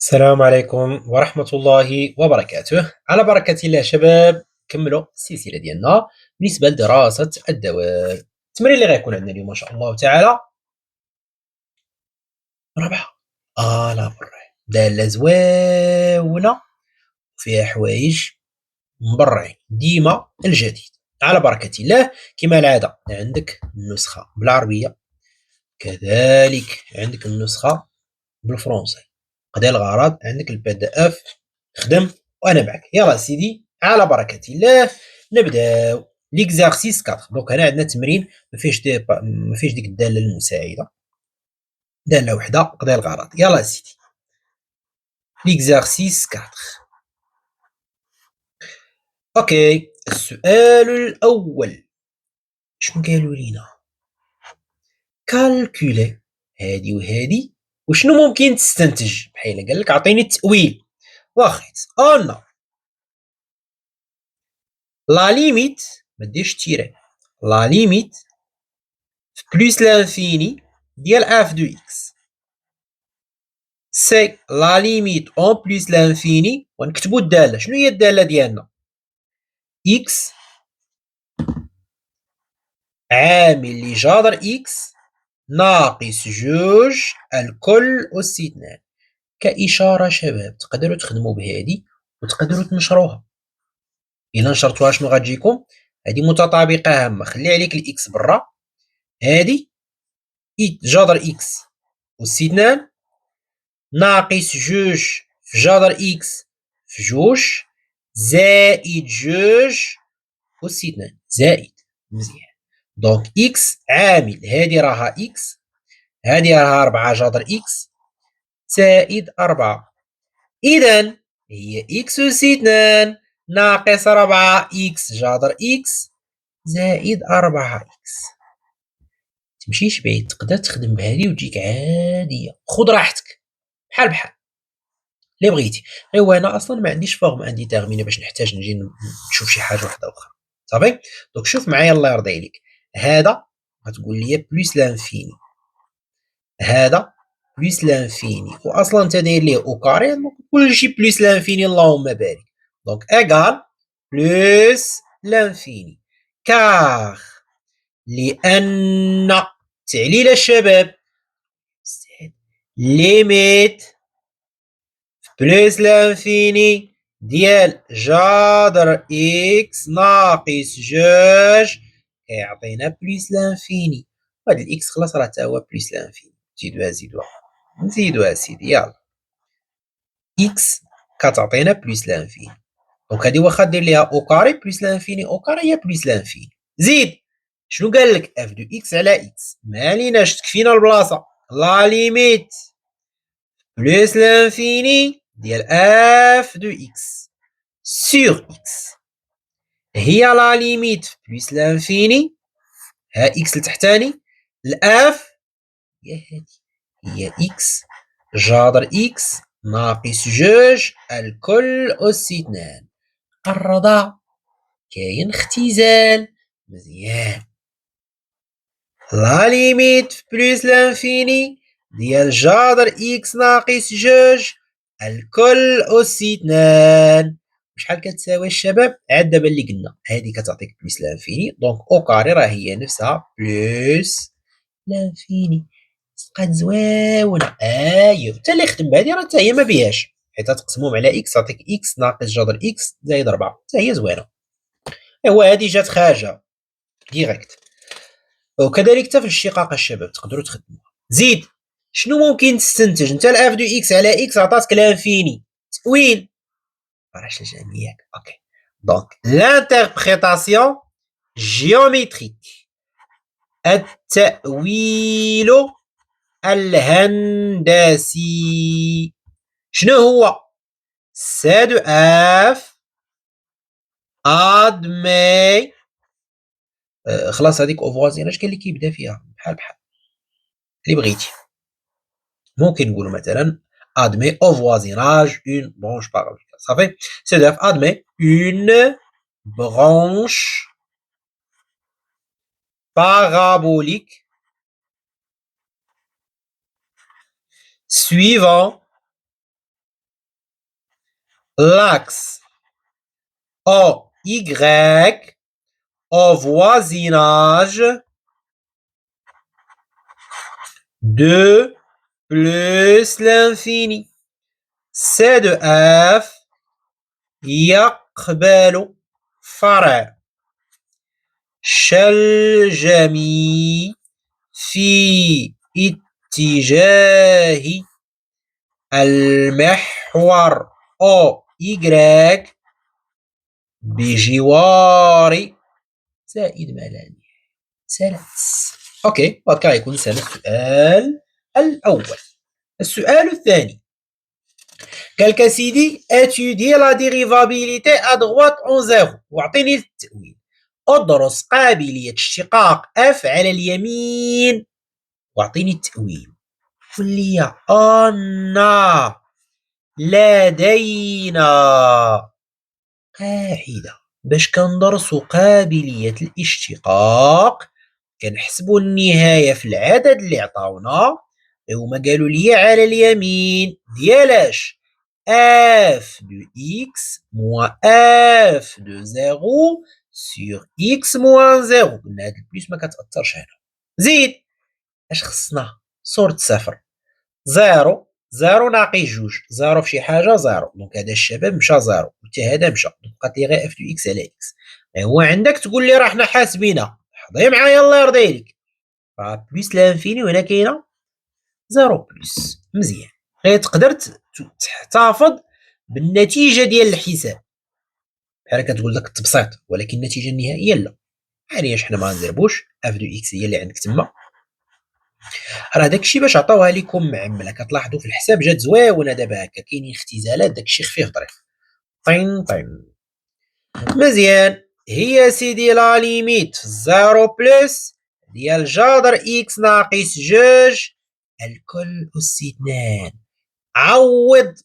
السلام عليكم ورحمة الله وبركاته. على بركة الله شباب، كملوا السلسلة ديالنا بالنسبة لدراسة الدوال. التمرين اللي غيكون عندنا اليوم إن شاء الله تعالى رابعة. لا بري دالة زوينة فيها حوايج مبرعين ديما الجديد. على بركة الله كما العادة عندك النسخة بالعربية، كذلك عندك النسخة بالفرنسي. قضي الغرض عندك البي دي اف، خدم وانا معك. يلا سيدي على بركه الله نبداو ليكزارسيس 4. دونك هنا عندنا تمرين ما فيهش ديك الداله المساعده، داله وحده قضي الغرض. يلا سيدي ليكزارسيس 4. اوكي، السؤال الاول شنو قالوا لينا؟ كالكولي هادي وهادي وشنو ممكن تستنتج. بحال قال لك عطيني التأويل. واخيت انا لا ليميت ما ديرش تيري، لا ليميت بلوس لانفيني ديال اف دو اكس سي لا ليميت اون بلوس لانفيني. ونكتبو الدالة. شنو هي الدالة ديالنا؟ اكس عامل لجذر اكس ناقص جوج الكل أس 2. كإشارة شباب تقدروا تخدموا بهادي وتقدروا تنشروها. إلا نشرتوها شنو غتجيكم؟ هادي متطابقة هامة، خلي عليك الإكس برا. هادي جذر إكس أس 2 ناقص جوج في جذر إكس في جوج زائد جوج أس 2 زائد. مزيان. دونك إكس عامل هادي راها إكس، هادي راها 4 جذر إكس زائد 4. إذا هي إكس أس 2 ناقص 4 إكس جذر إكس زائد 4 إكس. تمشيش بعيد، تقدر تخدم بهادي وتجيك عادية. خذ راحتك بحال بحال اللي بغيتي. ايوا انا اصلا ما عنديش فورم انديتيرميني باش نحتاج نجي نشوف شي حاجه واحده اخرى. صافي. دونك شوف معايا الله يرضي عليك. هذا غتقول لي بلوس لانفيني، هذا بلوس لانفيني واصلا انت داير ليه او كاري، دونك كلشي بلوس لانفيني اللهم بارك. دونك ايغال بلوس لانفيني كار لان تعليل الشباب ليميت بلوس لانفيني ديال جذر اكس ناقص جوج كيعطينا بلوس لانفيني. وهاد الاكس خلاص راه تا هو بلوس لانفيني. زيدوها نزيدوها سيدي. يلا اكس كتعطينا بلوس لانفيني، دونك هادي واخا دير ليها او كاري بلوس لانفيني او كاري هي بلوس لانفيني. زيد شنو قال لك؟ اف دو اكس على اكس ماليناش تكفينا البلاصه. لا ليميت بلوس لانفيني ديال اف دو اكس سور اكس هي لا ليميت بلوس لانفيني. ها اكس لتحتاني الاف هي هادي، هي اكس جذر اكس ناقص جوج الكل أس 2. الرضا كاين اختزال. مزيان. لا ليميت بلوس لانفيني ديال جذر اكس ناقص جوج الكل أس 2 شحال كتساوي الشباب؟ عاد دابا اللي قلنا هذه كتعطيك بلوس لانفيني، دونك او كاري راه هي نفسها بلوس لانفيني. بقات زويونه. ايوا حتى اللي خدم بهذه راه حتى هي ما بيهاش، حيت تقسمهم على اكس تعطيك اكس ناقص جذر اكس زائد 4 حتى هي زوينه. ايوا هذه جات خارجه ديريكت. وكذلك حتى في الشقاق الشباب تقدروا تخدموها. زيد شنو ممكن تستنتج انت؟ الاف دو اكس على اكس عطاتك لانفيني. تأويل راش جميعك. اوكي دونك لانتربريتاسيون جيومتريك، التأويل الهندسي. شنو هو؟ سي دو اف ادمي. خلاص هذيك اوفوازيناج كاين اللي كيبدا فيها بحال بحال اللي بغيتي. ممكن نقولوا مثلا admet au voisinage une branche parabolique. صافي. CDF admet une branche parabolique suivant l'axe OY au voisinage de plus l'infini. C de F يقبل فرع شلجمي في اتجاه المحور OY بجوار زائد ما لا نهاية. ثلاث. أوكي، وهكا يكون سهل السؤال الأول. السؤال الثاني. كالكسيدي étudier la dérivabilité à droite en zéro. واعطيني التأويل. ادرس قابلية اشتقاق f على اليمين. واعطيني التأويل. قل لي أن لدينا قاعدة باش كندرسو قابلية الاشتقاق كنحسبو النهاية في العدد اللي عطاونا هما قالوا لي على اليمين ديال اش f de x moins f de 0 sur x moins 0. قلنا هاد البليس ما كتأثرش هنا. زيد اش خصنا صورة صفر. 0 0 ناقص جوج. 0 في شي حاجة 0. دونك هذا الشباب مشى 0 وحتى هذا مشى. بقات لي غير اف دو اكس على اكس. هو عندك تقول لي راه حنا حاسبينها. حضري معايا الله يرضي عليك. راه بليس لانفيني وهنا كاينة 0 بلس. مزيان. غير تقدر تحتفظ بالنتيجة ديال الحساب. بحال كتقول لك التبسيط ولكن النتيجة النهائية لا. علاش حنا ما نضربوش اف دو اكس هي اللي عندك تما. راه داكشي باش عطاوها لكم معمله. كتلاحظوا في الحساب جات زويونه دابا هكا كاينين اختزالات داكشي خفيف ظريف. طين طين. مزيان. هي سيدي لا ليميت في الزيرو بلس ديال جذر اكس ناقص جوج الكل أس 2. عوض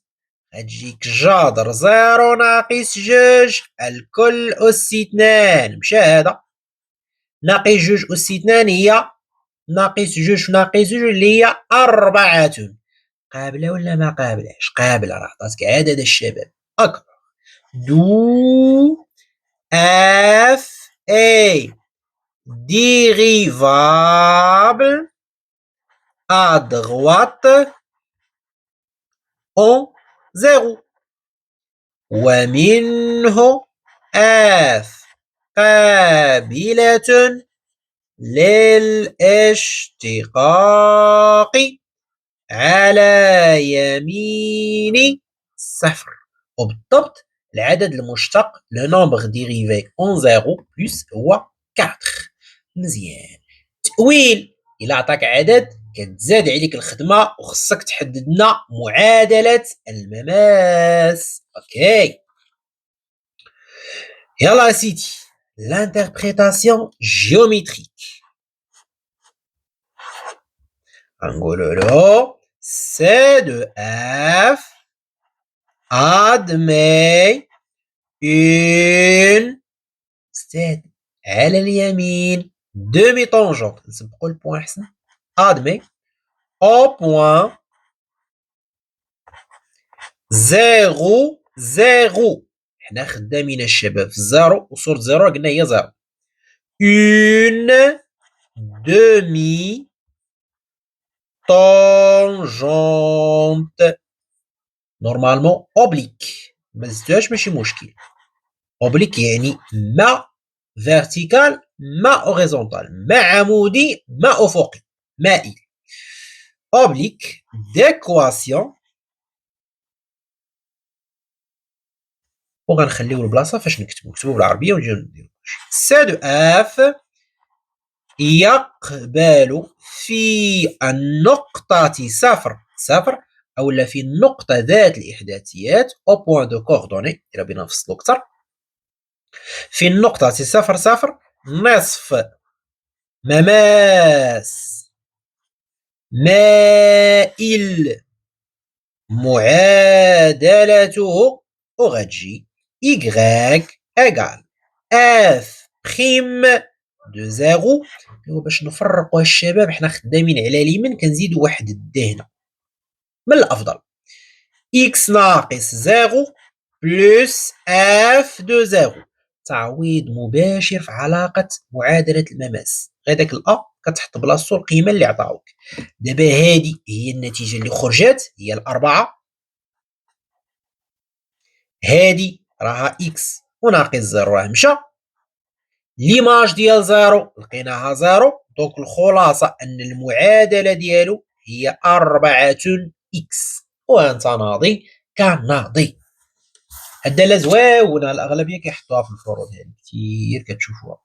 غتجيك جذر زيرو ناقص جوج الكل أس 2. مشى هذا. ناقص جوج أس 2 هي ناقص جوج في ناقص جوج اللي هي 4. قابلة ولا ما قابلهاش؟ قابلة. راه عطاتك عدد الشباب أكبر. دو اف اي dérivable à droite en 0 ومنه اف قابلة للاشتقاق على يمين صفر. وبالضبط العدد المشتق لو نومبر ديريفي اون زيرو بلس هو 4. مزيان. تأويل. إلا عطاك عدد كتزاد عليك الخدمة وخصك تحدد لنا معادلة المماس. اوكي. يلا سيدي. لانتربريتاسيون جيوميتريك. غنقولو له C de F admet une ستات على اليمين demi tangente. نسبقو البوان حسن. admet au point 0 0. حنا خدامين الشباب في الزيرو وصورة زيرو قلنا هي زيرو. une demi tangente نورمالمون اوبليك. ما زدتوهاش ماشي مشكل. اوبليك يعني ما فيرتيكال ما اوريزونتال ما عمودي ما افقي مائل. اوبليك ديكواسيون وغنخليو البلاصه فاش نكتبو بالعربيه ونجيو نديرو سي دو اف يقبل في النقطة صفر صفر أولا في النقطة ذات الإحداثيات أو بوان دو كوردوني. إلا بغينا نفصلو أكثر في النقطة صفر صفر نصف مماس مائل معادلته وغتجي إيكغيك إيكال اف بريم دو زيرو. باش نفرقوا الشباب حنا خدامين على اليمين كنزيدوا واحد الد هنا من الافضل. اكس ناقص زيرو بلس اف دو زيرو. تعويض مباشر في علاقة معادلة المماس. غير داك الأ كتحط بلاصتو القيمة اللي عطاوك. دابا هادي هي النتيجة اللي خرجت، هي الأربعة. هادي راها إكس وناقص زيرو راه مشى. ليماج ديال زيرو لقيناها زيرو. دونك الخلاصة أن المعادلة ديالو هي 4 إكس. وأنت ناضي كناضي. الدالة زواونة، الأغلبية كيحطوها في الفروض هادي كتير كتشوفوها.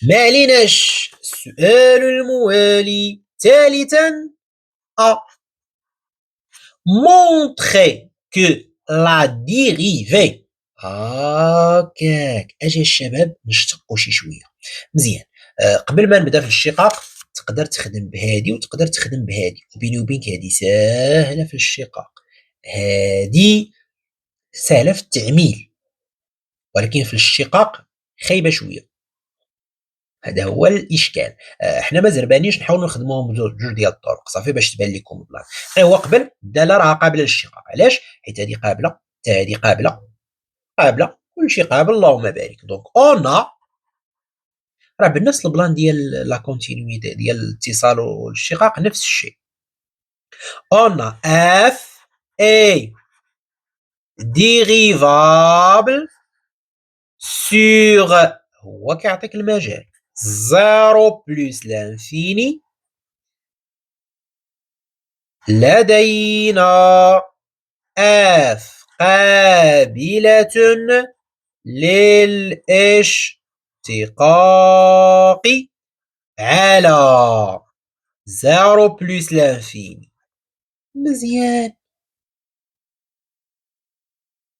ما عليناش. السؤال الموالي ثالثا أ. montrer que la dérivée. هاكاك اجي الشباب نشتقوا شي شويه مزيان. قبل ما نبدا في الاشتقاق تقدر تخدم بهادي وتقدر تخدم بهادي، وبيني وبينك هادي ساهله في الاشتقاق، هادي سهله في التعميل، ولكن في الاشتقاق خايبه شويه. هذا هو الاشكال. حنا ما زربانيش نحاولوا نخدموهم بجوج ديال الطرق صافي باش تبان لكم البلان. غير هو قبل الداله راه قابله للاشتقاق. علاش؟ حيت هذه قابله حتى هذه قابله كلشي قابل اللهم بارك. دونك اون راه بنفس البلان ديال لا كونتينيتي ديال الاتصال والاشتقاق نفس الشيء. اون اف اي ديريفابل سور، هو كيعطيك المجال، زيرو بلس لانفيني. لدينا اف قابلة للاشتقاق على زيرو بلس لانفيني. مزيان.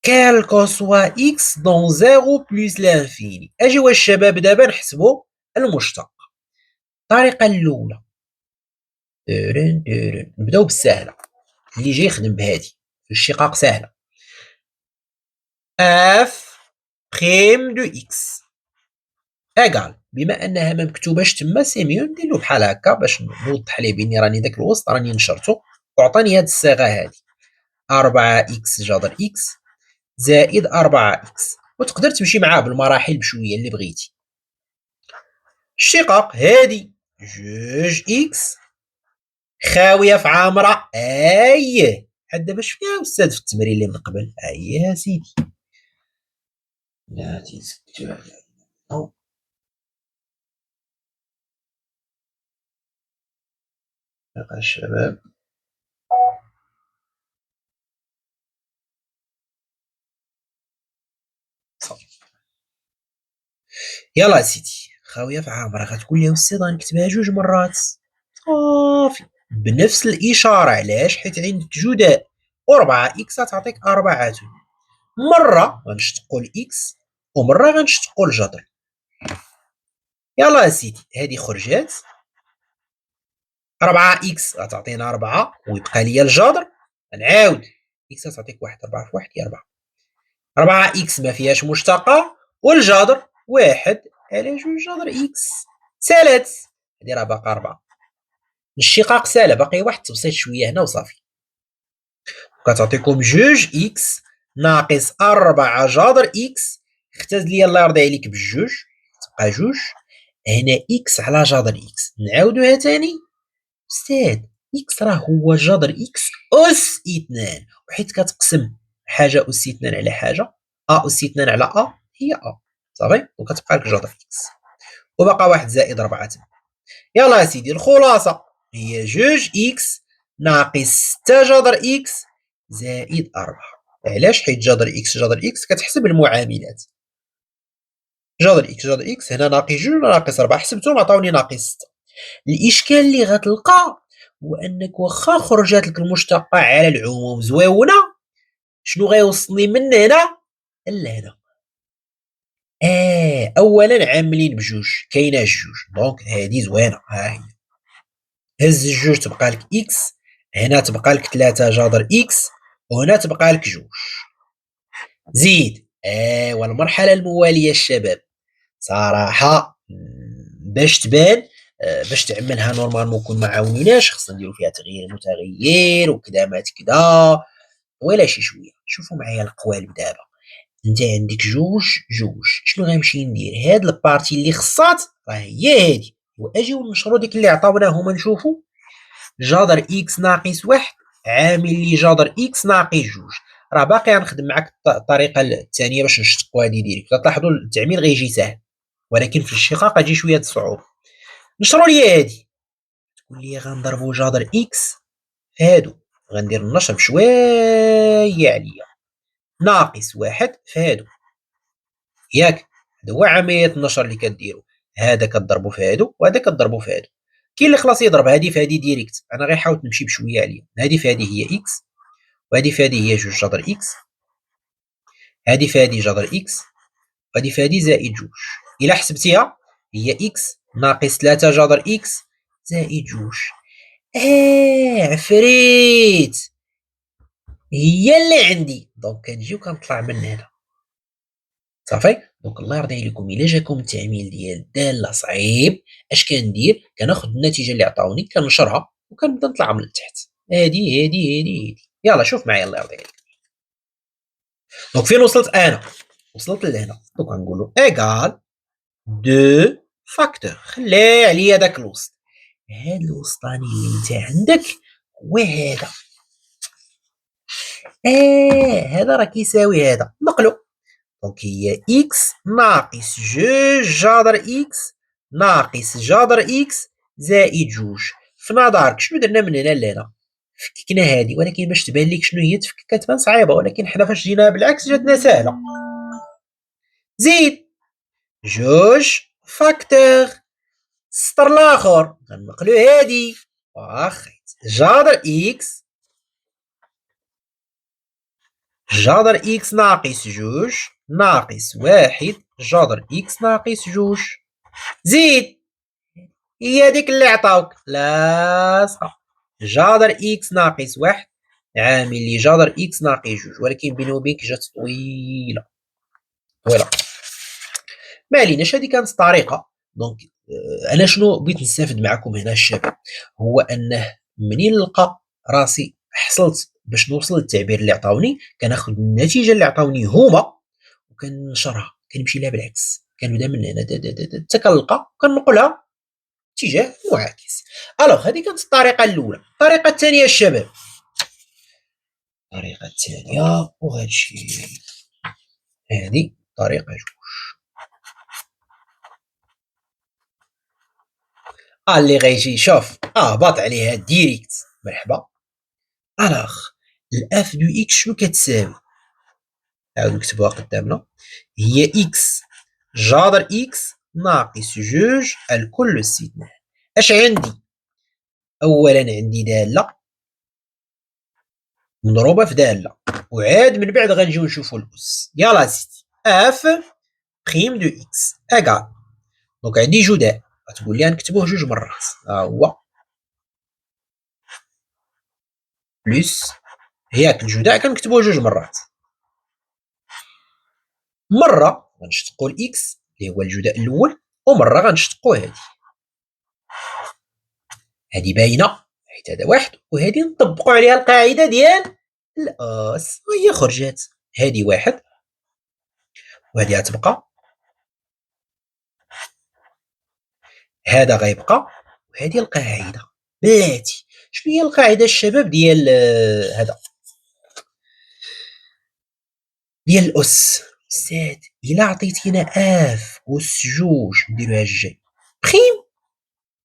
quel que soit x dans 0 plus l'infini. اجيو الشباب دابا نحسبوا المشتق. الطريقة الأولى نبداو بالسهلة، اللي جاي يخدم بهادي في الاشتقاق سهلة. اف بريم دو اكس ايكال، بما انها ما مكتوباش تما سي ميو نديرو بحال هكا باش نوضح ليه باني راني داك الوسط راني نشرتو وعطاني هاد الصيغة هادي 4 اكس جذر اكس زائد 4 اكس، وتقدر تمشي معاه بالمراحل بشويه اللي بغيتي. الشقاق هادي جوج اكس خاويه في عامره. اييه حد دابا شفنا استاذ في التمرين اللي من قبل. اييه يا سيدي. لا تيسكتو على الشباب. يلا سيدي، خاويه في عامره غتقول لي استاذ غنكتبها جوج مرات صافي بنفس الاشاره. علاش؟ حيت عندك جداء و4 اكس تعطيك 4. مره غنشتقوا الاكس ومره غنشتقوا الجذر. يلا سيدي هذه خرجات 4 اكس غتعطينا 4 ويبقى لي الجذر. نعاود اكس تعطيك 1 4 في 1 هي 4. 4 اكس ما فيهاش مشتقه والجذر 1 على 2 جذر اكس سالات. هذه راه باقا 4. الاشتقاق ساله باقي واحد التبسيط شويه هنا وصافي. كتعطيكم جوج اكس ناقص 4 جذر اكس. اختز لي الله يرضي عليك بالجوج تبقى جوج. هنا اكس على جذر اكس نعاودوها تاني. استاذ اكس راه هو جذر اكس اس 2، وحيت كتقسم حاجه اس 2 على حاجه اس 2 على هي صافي، وكتبقى لك جذر اكس وبقى واحد زائد 4 تما. يلا يا سيدي الخلاصه هي جوج اكس ناقص 6 جذر اكس زائد 4. علاش؟ حيت جذر اكس كتحسب المعاملات. جذر اكس هنا ناقص 2 ناقص 4 حسبتهم عطاوني ناقص 6. الاشكال اللي غتلقى هو انك واخا خرجات لك المشتقه على العموم زويونه، شنو غيوصلني من هنا لهنا؟ اولا عاملين بجوج كاينه جوج دونك هذه زوينه. ها هي هز الجوج تبقى لك اكس، هنا تبقى لك 3 جذر اكس وهنا تبقى لك جوج. زيد والمرحله المواليه الشباب صراحه باش تبان باش تعملها نورمالمون كون ما عاونيناش خصنا نديرو فيها تغيير متغير وكذا مات كذا طويلة شي شوية. شوفوا معايا القوالب دابا، أنت عندك جوج جوج، شنو غنمشي ندير؟ هاد البارتي اللي خصات راه هي هادي، وأجيو نشرو ديك اللي عطاوناهم نشوفو. جذر إكس ناقص واحد عامل لي جذر إكس ناقص جوج. راه باقي غنخدم معاك الطريقة الثانية باش نشتقو هادي ديريكت، تلاحظوا التعميل غيجي ساهل، ولكن في الشقاق غتجي شوية د الصعوبة. نشرو ليا هادي، تقول لي غنضربو جذر إكس في هادو، غندير النشر بشوية عليا، ناقص واحد في هادو، ياك؟ هذا هو عملية النشر اللي كديرو، هذا كضربو في هادو وهذا كضربو في هادو. كاين اللي خلاص يضرب هادي في هادي ديريكت، أنا غير حاولت نمشي بشوية عليا. هادي في هادي هي إكس، وهادي في هادي هي جوج جذر إكس، هادي في هادي جذر إكس، وهادي في هادي زائد جوج. إلا حسبتيها هي إكس ناقص تلاتة جذر إكس زائد جوج. عفريت، هي اللي عندي، دونك كنجي وكنطلع من هنا. صافي، دونك الله يرضي عليكم الا جاكم التعميل ديال الداله صعيب، اش كندير؟ كناخذ النتيجه اللي عطاوني كنشرها وكنبدا نطلع من التحت. هادي يلا شوف معايا الله يرضي عليك. دونك فين وصلت انا؟ وصلت لهنا، دونك غنقول له ايكال دو فاكتور، خلي عليا داك الوسط. هاد الوسطاني اللي انت عندك هو هذا، هذا راه كيساوي هذا، نقلو. دونك هي إكس ناقص جوج جذر إكس ناقص جذر إكس زائد جوج. في نظرك شنو درنا من هنا لهنا؟ فككنا هادي، ولكن باش تبان لك شنو هي تفكك كتبان صعيبة، ولكن حنا فاش جيناها بالعكس جاتنا ساهلة. زيد جوج فاكتور، السطر الآخر غنقلو هادي واخيت جذر إكس، جذر إكس ناقص جوج ناقص واحد جذر إكس ناقص جوج. زيد هي هاديك اللي عطاوك لاصقة، جذر إكس ناقص واحد عامل لي جذر إكس ناقص جوج، ولكن بيني وبينك جات طويلة طويلة. ما عليناش، هادي كانت الطريقة. دونك أنا شنو بغيت نستافد معكم هنا الشباب، هو أنه منين نلقى راسي حصلت باش نوصل للتعبير اللي عطاوني، كناخد النتيجة اللي عطاوني هما وكنشرها، كنمشي لها بالعكس، كنبدا من هنا حتى كنلقى كنقولها اتجاه معاكس. الوغ هذه كانت الطريقة الأولى. الطريقة الثانية الشباب، الطريقة الثانية وهذا الشيء، هذه طريقة جوج. اللي غيجي شوف هبط عليها ديريكت مرحبا. الوغ الاف دو اكس شنو كتساوي؟ نعاودو نكتبوها قدامنا، هي اكس جذر اكس ناقص جوج الكل استثناء. اش عندي؟ اولا عندي دالة مضروبة في دالة، وعاد من بعد غنجيو نشوفو الأس. يلا سيدي اف بريم دو اكس اكال، دونك عندي جداء، غتقول لي غنكتبوه جوج مرات، ها هو بلس، ياك الجداء كنكتبوه جوج مرات، مرة غنشتقو الإكس اللي هو الجداء الأول، ومرة غنشتقو هادي باينة حيت هذا واحد، وهادي نطبقو عليها القاعدة ديال الأس، وهي خرجات. هادي واحد وهادي غتبقى، هذا غيبقى، وهادي القاعدة. بلاتي شنو هي القاعدة الشباب ديال هذا ديال الأس؟ أستاذ إلا عطيتينا اف أس جوج نديروها الجاي بخيم،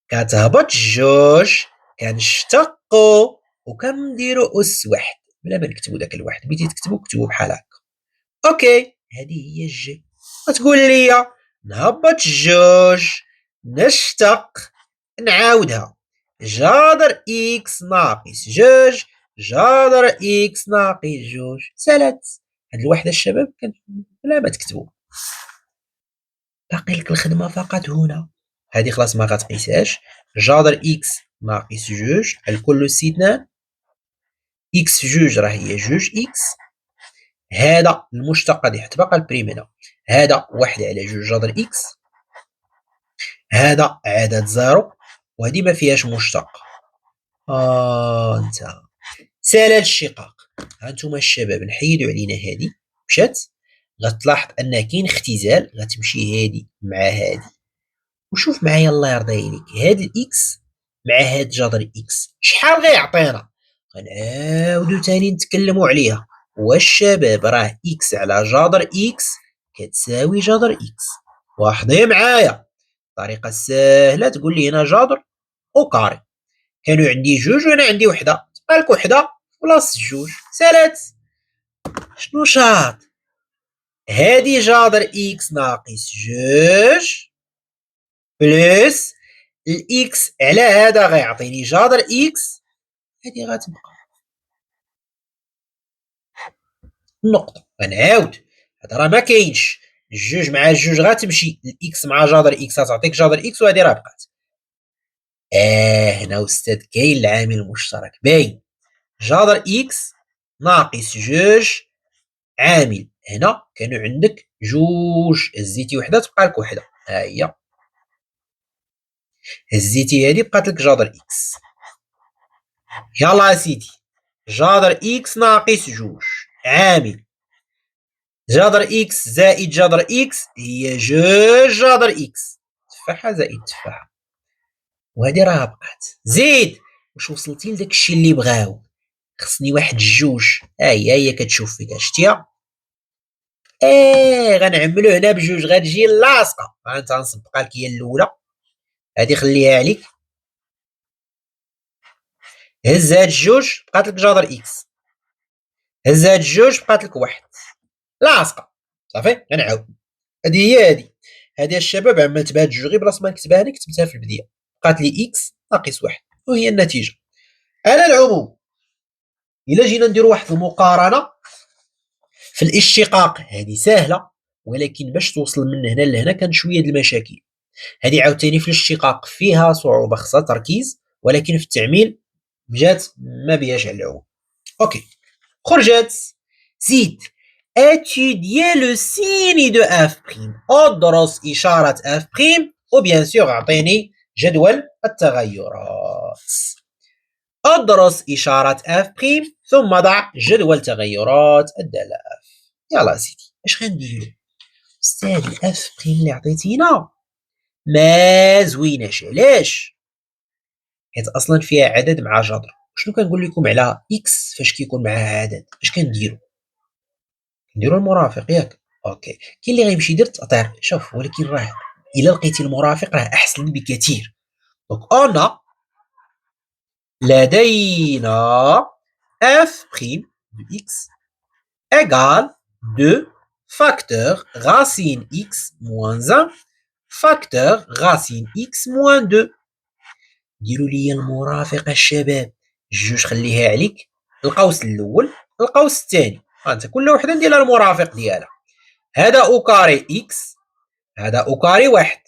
كتهبط جوج كنشتقو وكنديرو أس واحد بلا ما نكتبو داك الواحد، بغيتي تكتبو كتبو بحال هكا. اوكي هذه هي الجي. غتقول لي نهبط جوج نشتق نعاودها جذر اكس ناقص جوج جذر اكس ناقص جوج سالات. هاد الوحدة الشباب كان بلا ما تكتبو، باقي لك الخدمة فقط هنا. هادي خلاص ما غتقيسهاش، جذر اكس ناقص جوج الكل استثناء، اكس في جوج راه هي جوج اكس، هذا المشتق غادي يتبقى البريم هنا، هذا واحد على جوج جذر اكس، هذا عدد زيرو، وهذه ما فيهاش مشتق. انت سالة الشقاق. هانتوما الشباب نحيدو علينا هادي مشات، غتلاحظ أن كاين اختزال، غتمشي هادي مع هادي، وشوف معايا الله يرضي عليك هاد الإكس مع هاد جذر إكس شحال غيعطينا؟ غنعاودو تاني نتكلمو عليها. والشباب راه إكس على جذر إكس كتساوي جذر إكس. لاحظي معايا الطريقة الساهلة تقول لي هنا جذر وكاري، كانوا عندي جوج وأنا عندي وحدة، تبقالك وحدة بلاصة جوج سالات. شنو شاط؟ هادي جذر إكس ناقص جوج بلس الإكس على هذا غيعطيني جذر إكس، هادي غتبقى النقطة. غنعاود هذا راه مكاينش، الجوج مع الجوج غتمشي، الإكس مع جذر إكس غتعطيك جذر إكس وهادي راه بقات. هنا أستاذ كاين العامل المشترك باين، جذر إكس ناقص جوج عامل، هنا كانوا عندك جوج هزيتي وحدة تبقالك وحدة، ها هي هزيتي هادي بقات لك جذر إكس. يلا اسيدي جذر إكس ناقص جوج عامل، جذر إكس زائد جذر إكس هي جوج جذر إكس، تفاحة زائد تفاحة، وهادي راه بقات. زيد واش وصلتي لداك الشي اللي بغاو، خصني واحد الجوج، ها هي كتشوف فيك شتيها، غنعملو هنا بجوج غتجي لاصقة، انت غنصبقها لك هي الاولى، هادي خليها عليك، هز هاد الجوج بقات لك جذر إكس، هز هاد الجوج بقات لك واحد لاصقة، صافي غنعاود، هادي هي هادي الشباب عملت بهاد الجوج غير بلاصة ما نكتبها أنا كتبتها في البداية، بقات لي إكس ناقص واحد وهي النتيجة. على العموم إلا جينا نديرو واحد المقارنة في الاشتقاق هادي ساهلة، ولكن باش توصل من هنا لهنا كان شوية د المشاكل، هادي عاوتاني في الاشتقاق فيها صعوبة خاصها تركيز، ولكن في التعميل جات ما بيهاش على العموم. أوكي خرجت. زيد étudier le signe de f'، ادرس إشارة f'، وبيان سور أعطيني جدول التغيرات، ادرس إشارة f' ثم ضع جدول تغيرات الدالة f. يلا سيدي اش غنديرو؟ أستاذ الf' اللي عطيتينا ما زويناش، علاش؟ حيت أصلا فيها عدد مع جذر، شنو كنقول لكم على إكس فاش كيكون معاه عدد اش كنديرو؟ نديرو المرافق ياك، اوكي كاين اللي غيمشي يدير التأطير، شوف ولكن راه الا لقيتي المرافق راه احسن بكثير. دونك انا لدينا اف بريم دو اكس ايغال 2 فاكتور غاسين اكس موان 1 فاكتور غاسين اكس موان 2. ديروا لي المرافق الشباب، جوج خليها عليك، القوس الاول القوس الثاني، انت كل وحده ندير لها المرافق ديالها، هذا او كاري اكس، هذا او كاري واحد،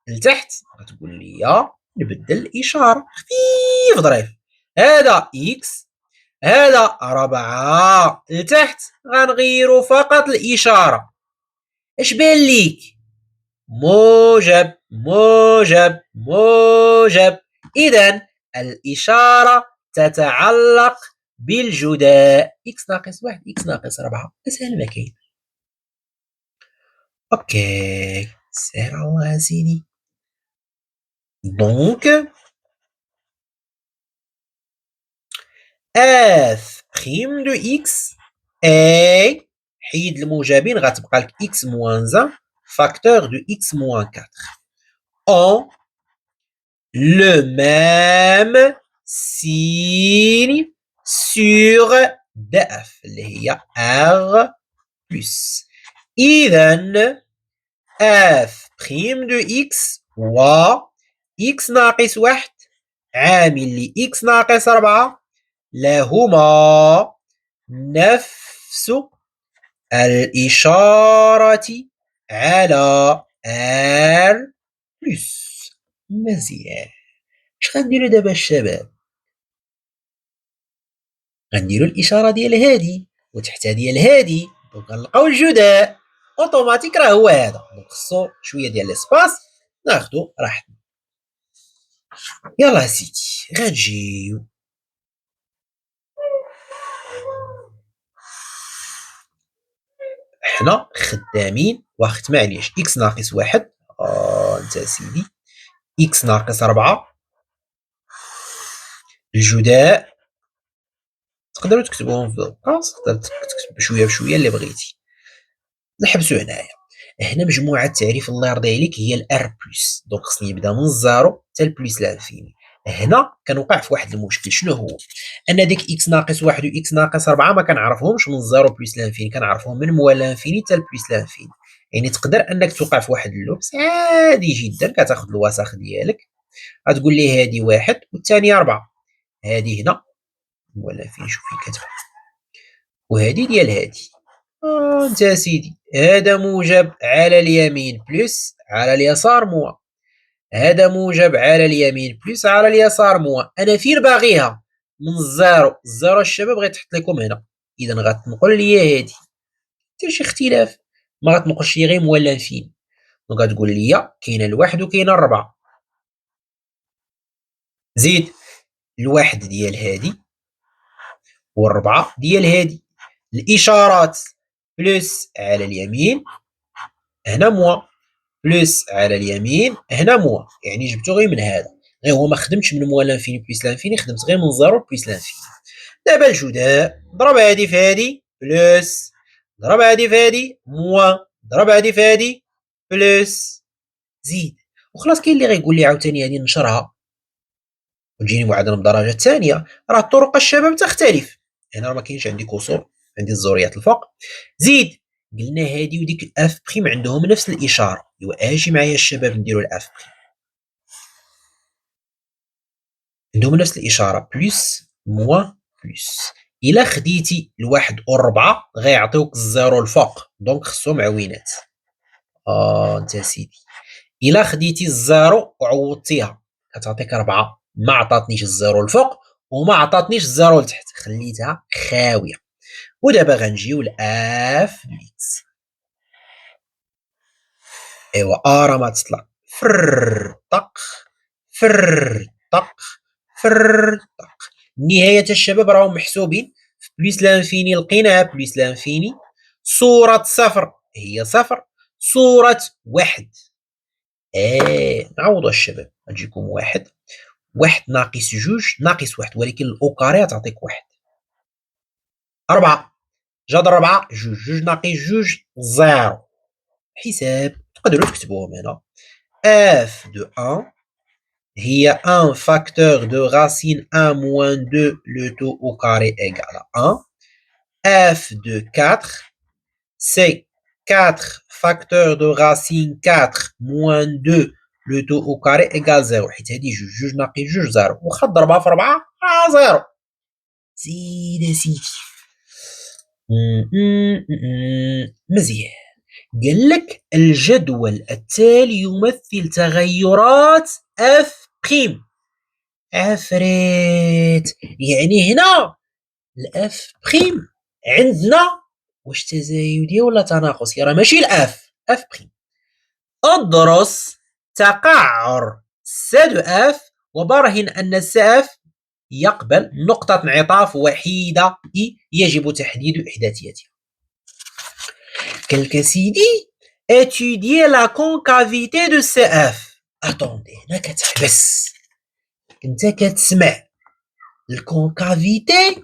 لتحت غتقول لي نبدل الاشاره خفيف ظريف، هذا اكس، هذا 4 لتحت غنغيرو فقط الاشاره، اش بان ليك؟ موجب موجب موجب، اذا الاشاره تتعلق بالجداء اكس ناقص واحد اكس ناقص 4، اسهل ما كاين. اوكي سير الله سيدي. دونك اف بريم دو اكس اي، حيد الموجبين غتبقى لك اكس موان 1 فاكتور دو اكس موان 4 اون le même signe sur df اللي هي r plus. إذا f prime de x و x ناقص واحد عامل ل x ناقص 4 لهما نفس الإشارة على r plus. مزيان اش غنديرو دابا الشباب؟ غنديرو الاشاره ديال هادي وتحتها ديال هادي، دونك غنلقاو الجداء اوتوماتيك راه هو هذا، دونك خصو شويه ديال ليسباس ناخدو راحتنا. يلا سيدي غنجيو حنا خدامين واخد معليش إكس ناقص واحد أنت سيدي إكس ناقص 4 الجداء تقدروا تكتبوهم في البلاص تقدر تكتب بشوية بشوية اللي بغيتي نحبسو هنايا. هنا مجموعة التعريف الله يرضي عليك هي الار بلس دونك خصني نبدا من الزيرو حتى البلس لانفيني. هنا كنوقع في واحد المشكل شنو هو ان ديك اكس ناقص واحد و اكس ناقص 4 ما كنعرفهمش من الزيرو بلس لانفيني كنعرفهم من موال لانفيني حتى البلس لانفيني. يعني تقدر انك توقع في واحد اللبس عادي جدا كتاخذ الوسخ ديالك غتقول لي هادي واحد والثانيه 4 هادي هنا موال لانفيني شوف فين كتبان وهادي ديال هادي انت سيدي هذا موجب على اليمين بلس على اليسار موا هذا موجب على اليمين بلس على اليسار موا انا فين باغيها من الزيرو الشباب غيتحط لكم هنا اذا غتنقل لي هادي حتى شي اختلاف ما غتنقلش لي غير مولا فين دونك غتقول لي كاينه الواحد وكاينه الربعه زيد الواحد ديال هادي والربعه ديال هادي الاشارات بلس على اليمين هنا موا بلس على اليمين هنا موا يعني جبتو غير من هذا غير هو ما خدمتش من موا لانفيني بلس لانفيني خدمت غير من زيرو بلس لانفيني. دابا الجداء ضرب هادي في هادي بلس ضرب هادي في هادي موا ضرب هادي في هادي بلس زيد وخلاص. كاين اللي غيقول لي عاوتاني هادي نشرها وتجيني معادله من درجه ثانيه راه الطرق الشباب تختلف هنا راه ما كاينش عندي كسور عندي الزوريات الفوق زيد قلنا هادي وديك اف بريم عندهم نفس الاشاره ايوا اجي معايا الشباب نديروا الاف بريم عندهم نفس الاشاره بلس موا بلس الا خديتي الواحد والربعه غيعطيوك الزيرو الفوق دونك خصهم عوينات انت سيدي الا خديتي الزيرو وعوضتيها كتعطيك 4 ما عطاتنيش الزيرو الفوق وما عطاتنيش الزيرو لتحت خليتها خاويه. ودابا غنجيو لاف بليكس ايوا راه ما تطلع فر طق فر طق فر طق نهاية الشباب راهم محسوبين في بليس لانفيني لقيناها بليس لانفيني صورة صفر هي صفر صورة واحد نعوضو الشباب غتجيكم واحد واحد ناقص جوج ناقص واحد ولكن الأو كاري غتعطيك واحد ربعة جاد ربعة جوج جوج ناقص جوج زيرو حساب تقدروا تكتبوهم هنا f de 1 هي 1 facteur de racine 1 moins 2 le tout au carré égale à 1 f de 4 c'est 4 facteur de racine 4 moins 2 le tout au carré égale 0 حيت هادي جوج جوج ناقص جوج زيرو واخا ضربها في 4 زيرو زيد سيدي مزيان قال لك الجدول التالي يمثل تغيرات اف بريم عفريت يعني هنا الاف بريم عندنا واش تزايديه ولا تناقصيه راه ماشي الاف اف بريم ادرس تقعر سد اف وبرهن ان السقف يقبل نقطة انعطاف وحيدة يجب تحديد إحداثيتها. Quelqu'un s'y dit étudier la concavité de CF. Attendez, هنا كتحبس انت كتسمع الكونكافيتي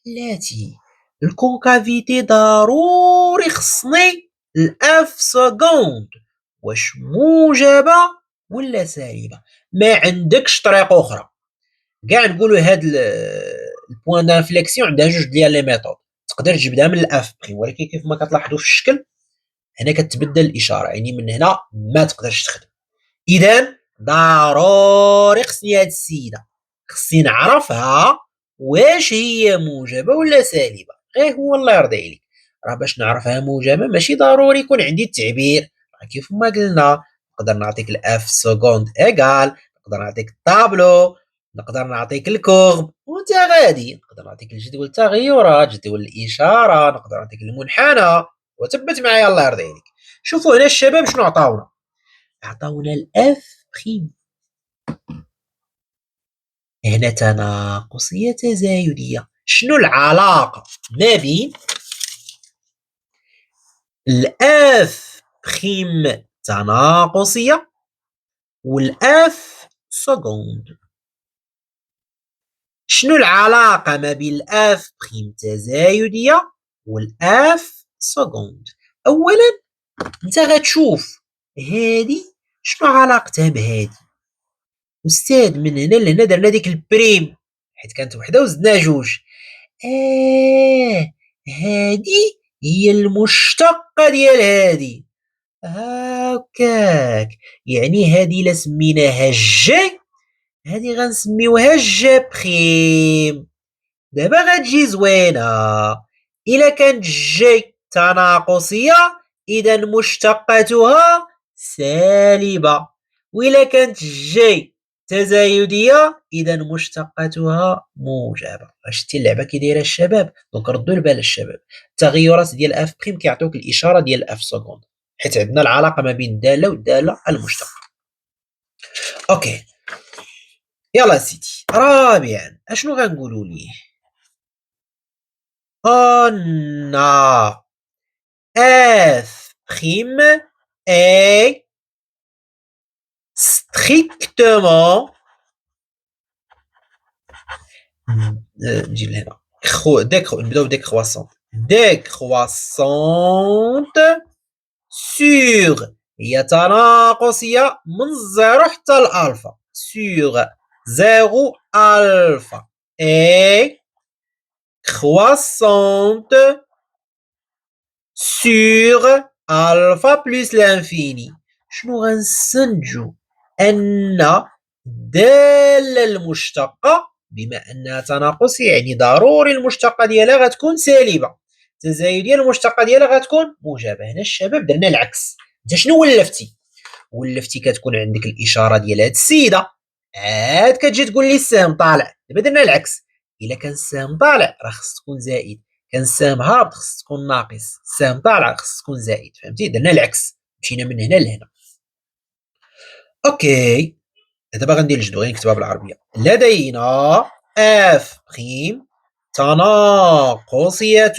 بلاتي الكونكافيتي ضروري خصني الاف سكوند واش موجبة ولا سالبة ما عندكش طريقة أخرى كاع نقولوا هاد البوان دانفليكسيون عندها جوج ديال لي ميثود تقدر تجبدها من الاف بريم ولكن كيف ما كتلاحظوا في الشكل هنا كتبدل الاشاره يعني من هنا ما تقدرش تخدم اذا ضروري خصني هاد السيده خصني نعرفها واش هي موجبه ولا سالبه غير هو الله يرضي عليك راه باش نعرفها موجبه ماشي ضروري يكون عندي التعبير كيف ما قلنا نقدر نعطيك الاف سكوند ايغال نقدر نعطيك الطابلو نقدر نعطيك الكورب وانت غادي نقدر نعطيك الجدول التغيرات جدول الاشاره نقدر نعطيك المنحنى وثبت معايا الله يرضي عليك. شوفوا هنا الشباب شنو عطاونا عطاونا الاف بريم هنا تناقصيه تزايديه شنو العلاقه ما بين الآف بريم تناقصية والآف سكوند. شنو العلاقة ما بين الآف بريم تزايدية والآف سكوند؟ أولا انت غتشوف هادي شنو علاقتها بهادي. أستاذ من هنا لهنا درنا ديك البريم حيت كانت وحدة وزدنا جوج. هادي هي المشتقة ديال هادي. هاكاك، يعني هادي إلا سميناها جي هادي غنسميوها جي بخيم. دابا غتجي زوينة، إلا كانت جي تناقصية إذا مشتقتها سالبة، وإلا كانت جي تزايدية إذا مشتقتها موجبة. شتي اللعبة كي دايرة الشباب؟ دونك ردوا البال الشباب، التغيرات ديال اف بريم كيعطيوك الإشارة ديال اف سكوند، حيت عندنا العلاقة ما بين الدالة والدالة المشتقة. أوكي يلا سيدي. رابعا اشنو غنقولوا ليه؟ أن اف بريم est strictement نجي لهنا نبداو décroissante sur هي تناقصية من الزيرو حتى الألفا sur زيرو ألفا et croissante sur ألفا بلس لانفيني. شنو غنستنتجو؟ أن الدالة المشتقة بما أنها تناقص يعني ضروري المشتقة ديالها غتكون سالبة، التزايدية المشتقة ديالها غتكون موجبة. هنا الشباب درنا العكس. انت شنو ولفتي؟ ولفتي كتكون عندك الإشارة ديال هاد السيدة عاد كتجي تقول لي السهم طالع. دابا درنا العكس، إلا كان السهم طالع راه خص تكون زائد، كان السهم هابط خص تكون ناقص، السهم طالع خص تكون زائد. فهمتي؟ درنا العكس، مشينا من هنا لهنا. اوكي دابا غندير الجدول غنكتبها بالعربيه. لدينا اف بريم تناقصية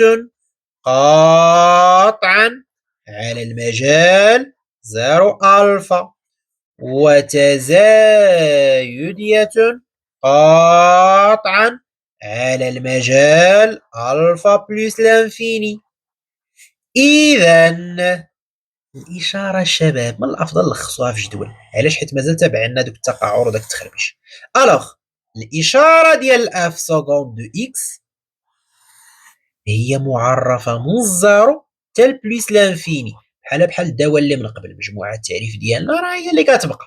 قاطعا على المجال زيرو ألفا، وتزايدية قاطعا على المجال ألفا بلس لانفيني. إذا الإشارة الشباب من الأفضل نلخصوها في جدول. علاش؟ حيت مازال تابع لنا دوك التقعر وداك التخربيش. ألوغ الإشارة ديال اف سكوند دو إكس هي معرفة من الزيرو حتى البليس لانفيني، بحال الدواء اللي من قبل. المجموعة التعريف ديالنا راه هي اللي كتبقى.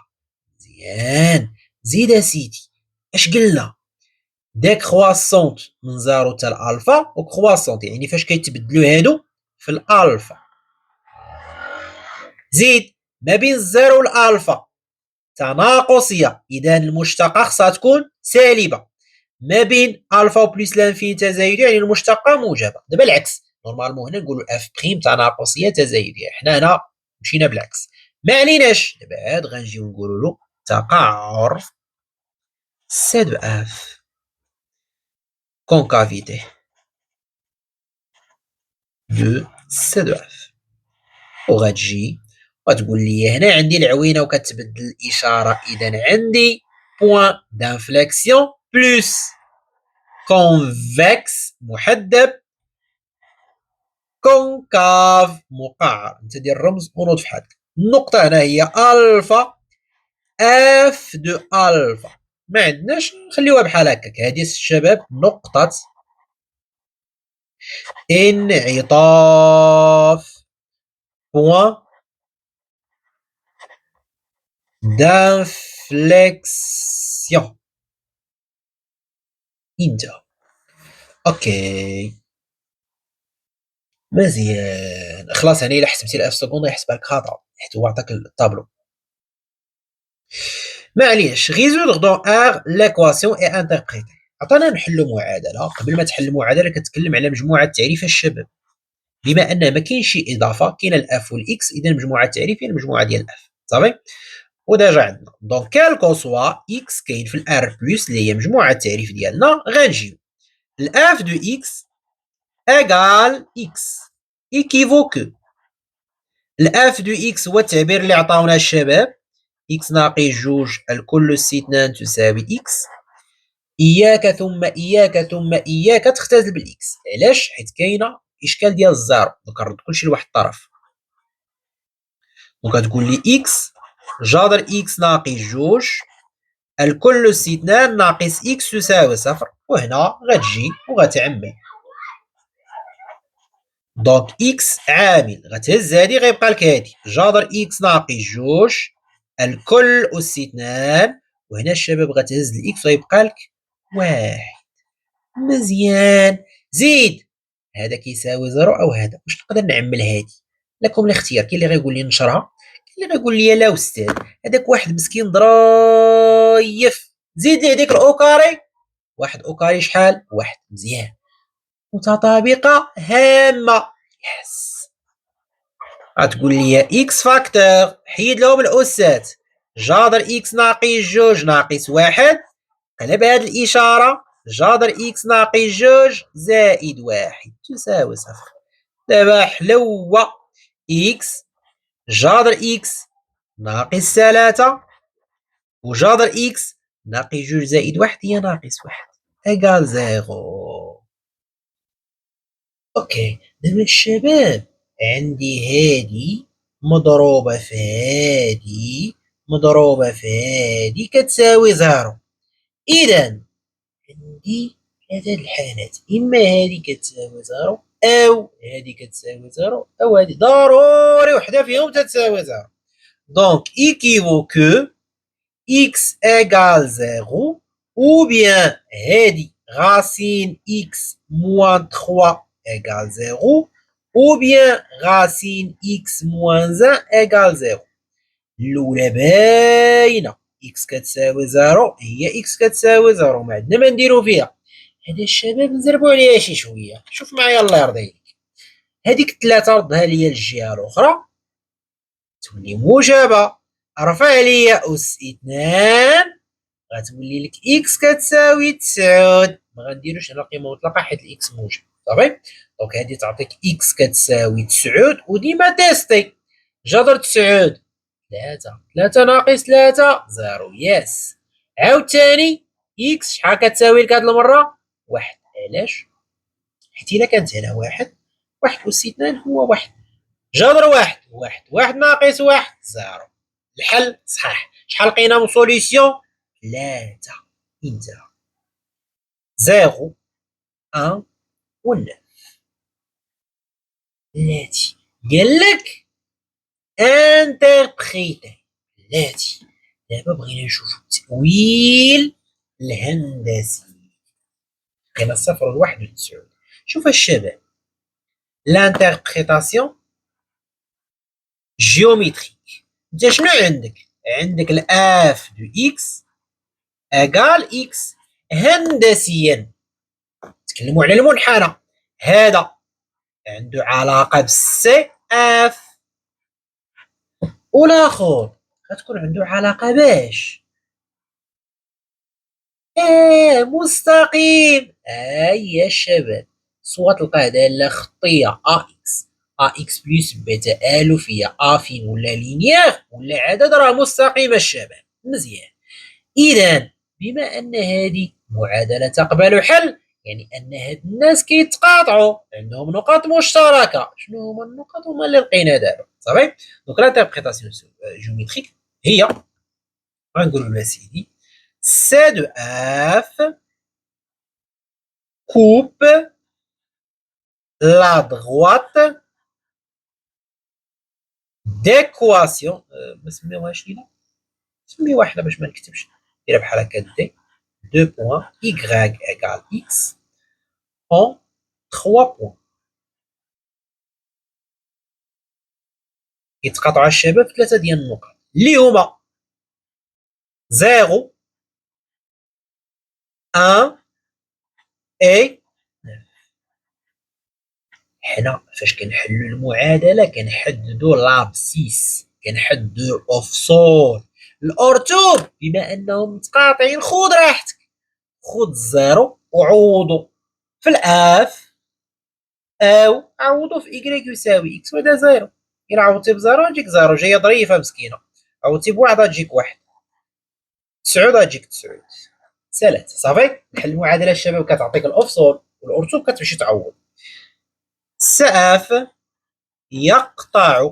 مزيان، زيد اسيدي اش قلنا؟ ديكرواسونت من زيرو حتى الالفا، وكرواسونت يعني فاش كيتبدلوا هادو في الالفا. زيد ما بين الزيرو والالفا تناقصيه، اذا المشتقه خصها تكون سالبه. ما بين الفا وبلس لانفيني تزايديه يعني المشتقه موجبه. دابا العكس، نورمالمون هنا نقولوا اف بريم تناقصيه تزايديه، حنا هنا مشينا بالعكس. ما عليناش. دابا عاد غنجيو نقولوا له تقعر سي دو اف concavité دو سي دو اف. وغتجي وتقول لي هنا عندي العوينه وكتبدل الاشاره، اذا عندي بوين دانفليكسيون بلس كونفكس محدب كونكاف مقعر. انت دير الرمز ونوض في حالك. النقطه هنا هي الفا اف دو الفا، ما عندناش نخليوها بحال هكاك. هذه الشباب نقطه انعطاف بوين دانفليكسيون. انتهى. اوكي مزيان خلاص. يعني الا حسبتي الاف سكوند يحسبها لك خطا حيت هو عطاك الطابلو. معليش غيزودغ دون ار ليكواسيون اي انتربريتي. عطانا نحلو معادله. قبل ما تحل المعادله كتكلم على مجموعه التعريف الشباب. بما ان ما كاينش شي اضافه، كاين الاف والاكس، اذا مجموعه التعريف هي المجموعه ديال الاف. صافي. وديجا عندنا دونك كالكو سوا اكس كاين في الار بلس اللي هي مجموعه التعريف ديالنا. غنجيو الاف دو اكس ايغال اكس ايكيفو كو الاف دو اكس هو التعبير اللي عطاونا الشباب. اكس ناقص جوج الكل سي 2 تساوي اكس. اياك ثم اياك ثم اياك تختزل بالاكس. علاش؟ حيت كاينه اشكال ديال الزيرو، نكرد كلشي لواحد الطرف. وكتقول لي اكس جذر اكس ناقص جوج الكل سي 2 ناقص اكس تساوي صفر، وهنا غتجي وغتعمل. دونك اكس عامل، غتهز هادي غيبقى لك هادي جذر اكس ناقص جوج الكل اس 2، وهنا الشباب غتهز الاكس ويبقى لك واحد. مزيان. زيد هذا كيساوي زيرو او هذا. واش نقدر نعمل هادي؟ لكم الاختيار. كاين اللي غيقول لي نشرها، كاين اللي غيقول لي لا استاذ هذاك واحد مسكين ضرايف زيد ليه ديك الاوكاري. واحد اوكاري شحال؟ واحد. مزيان. متطابقه هامه. يس. غتقول لي اكس فاكتور، حيد لهم الاسات. جذر اكس ناقص جوج ناقص واحد، قلب هاد الاشاره جذر اكس ناقص جوج زائد واحد تساوي صفر. دابا حلوة. اكس جذر اكس ناقص ثلاثة وجذر اكس ناقص جوج زائد واحد هي ناقص واحد ايكال زيرو. اوكي دابا الشباب عندي هادي مضروبة في هادي مضروبة في هادي كتساوي زيرو. اذا عندي ثلاثة الحالات، إما هذه كتساوي زيرو أو هذه كتساوي زيرو أو هذه ضروري وحدة فيهم تتساوي زيرو. دونك إيكيفو كو إكس إيكال زيرو أو بيان هذه غاسين إكس موان تخوا إيكال زيرو أو بيان غاسين إكس موان زان إيكال زيرو. الأولى باينة، إكس كتساوي زيرو هي إكس كتساوي زيرو، ما عندنا ما نديرو فيها. هذا الشباب نزربوا عليها شي شويه. شوف معايا الله يرضي عليك، هذيك الثلاثه ردها ليا للجهه الاخرى تولي موجبه. رفع ليا اس 2 غتولي لك اكس كتساوي 9. ما غنديروش هنا قيمه مطلقه حيت الاكس موجب. صافي. دونك هذه تعطيك اكس كتساوي 9 وديما تيستي. جذر 9 3 3 ناقص 3 0. يس. عاوتاني اكس شحال كتساوي لك هاد المره؟ واحد. علاش؟ حيت الا كانت هنا واحد، واحد أس 2 هو واحد. جذر واحد واحد واحد ناقص واحد زيرو. الحل صحيح. شحال لقينا من سوليسيون؟ ثلاثة. انتهى. زيرو ان و 9. بلاتي قالك انتربريتي. بلاتي دابا بغينا نشوفو التأويل الهندسي. لقينا الصفر والواحد والتسعود. شوف الشباب، لانتربريتاسيون جيومتريك. انت شنو عندك؟ عندك الاف دو اكس اقال اكس. هندسيا تكلموا على المنحنى، هذا عنده علاقه بالسي اف، والاخر غتكون عنده علاقه باش مستقيم. يا الشباب صوت تلقاه داله خطيه ا اكس. ا اكس بلس بتالفيه افين ولا لينيير ولا عدد راه مستقيم الشباب. مزيان. اذا بما ان هذه معادله تقبل حل، يعني ان هاد الناس كيتقاطعوا عندهم نقاط مشتركه. شنو هما النقاط؟ هما اللي لقينا دابا. صافي. دونك لانتربريتاسيون جيومتريك هي غنقولوا لها سيدي سي دو اف كوب لا droite d'équation. ما سميوهاش لينا، سمي واحده باش ما نكتبش. ديرها بحال هكا دي 2 بوان y égale x en 3 بوان. يتقاطعوا الشباب ثلاثه ديال النقط اللي هما 0 1 اي. حنا فاش كنحلوا المعادله كنحددوا لابسيس، كنحددوا الاوفسول. الارتوب بما انهم متقاطعين خذ راحتك، خذ الزيرو وعوضوا في الاف او عوضوا في y يساوي x وهذا زيرو. إلا عوضتي بزيرو تجيك زيرو، جاية ظريفة مسكينة. عوضتي بواحد غتجيك واحد، 9 غتجيك 9. سالات صافي. نحل المعادلة الشباب كتعطيك الأفصول والأرتب كتمشي تعوض. السقف يقطع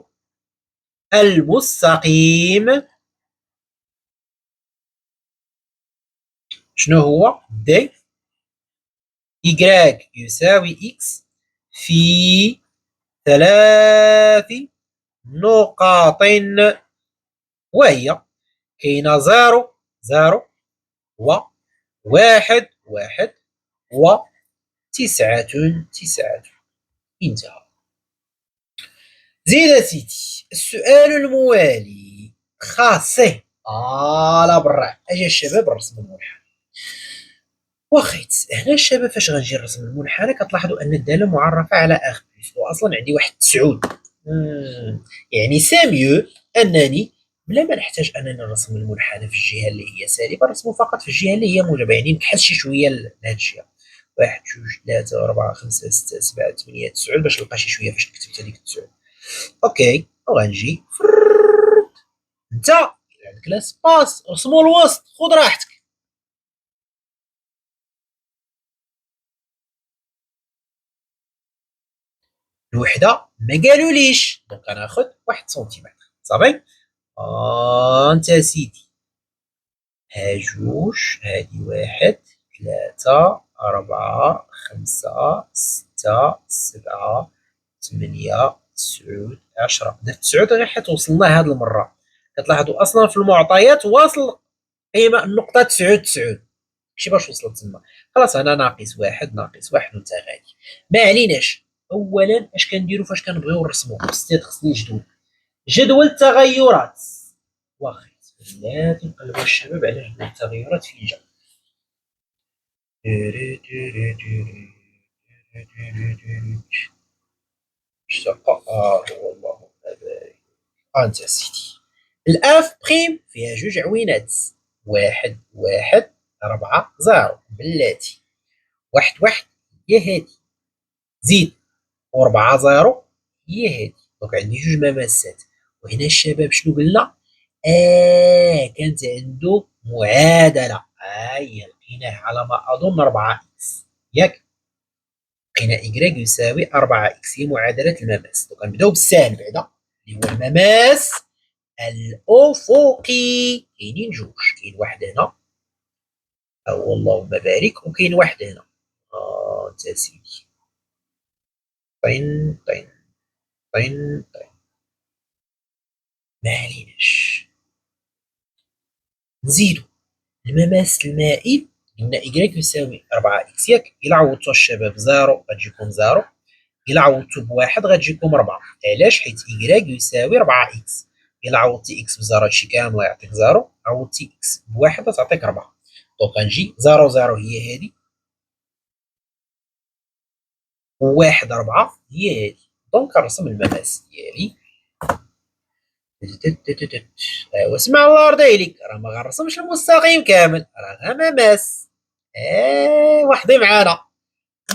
المستقيم. شنو هو؟ دي إيكغيك يساوي إكس في 3 نقاط، وهي كاينة 0 0 و 1 1 و 9 9. انتهى. زيد سيدي السؤال الموالي خاصه على برا. اجا الشباب الرسم المنحنى. وخيت هنا الشباب فاش غنجي نرسم المنحنى كتلاحظوا ان الداله معرفه على اخ بلس، واصلا عندي واحد 9. يعني ساميو انني بلا ما نحتاج انني نرسم المنحنى في الجهه اللي هي سالبه، نرسمه فقط في الجهه اللي هي موجبه، يعني نكحس شي شويه لهاد الجهه. 1 2 3 4 5 6 7 8 9 باش نلقى شي شويه فاش كتبت هذيك 9. اوكي وغنجي انت عندك لاسباس رسمو الوسط، خذ راحتك. الوحده ما قالوليش، دونك غناخذ 1 سنتيمتر صافي. انت سيدي ها جوج، هادي 1 3 4 5 6 7 8 9 10. درت 9 غير حيت وصلنا هاد المره. كتلاحظوا اصلا في المعطيات واصل قيمه النقطه 9 9. ماشي باش وصلت تما. خلاص انا ناقص واحد ناقص واحد وانت غادي. ما عليناش. اولا اش كنديروا فاش كنبغيو نرسموا؟ خصني جدول، جدول التغيرات. واخا بلاتي نقلبوا الشباب على جدول التغيرات فين جا. والله بارك. انت سيدي الاف بريم فيها جوج عوينات، واحد واحد 4 0 بلاتي، واحد واحد هي هادي، زيد و4 0 هي هادي. دونك عندي جوج مماسات. وهنا الشباب شنو قلنا؟ كانت عنده معادله. هي لقيناه على ما اظن 4 اكس ياك. لقينا إيكغيك يساوي 4 اكس، هي معادله المماس. دونك غنبداو بالسهل بعدا اللي هو المماس الافقي. كاينين جوج، كاين واحد هنا او اللهم بارك، وكاين واحد هنا. انت سيدي طين طين طين طين. ما عليناش. نزيدو المماس المائل. قلنا إيكغيك يساوي 4 إكس ياك. إلا عوضتو الشباب زيرو غتجيكم زيرو، إلا عوضتو بواحد غتجيكم 4. علاش؟ حيت إيكغيك يساوي 4 إكس. إلا عوضتي إكس بزيرو هادشي كامل غيعطيك زيرو، عوضتي إكس بواحد غتعطيك 4. دونك غنجي زيرو زيرو هي هادي، وواحد 4 هي هادي. دونك كنرسم المماس ديالي. واسمع الله يرضي عليك، راه ما غنرسمش المستقيم كامل، راه غير مماس. وحدي معانا.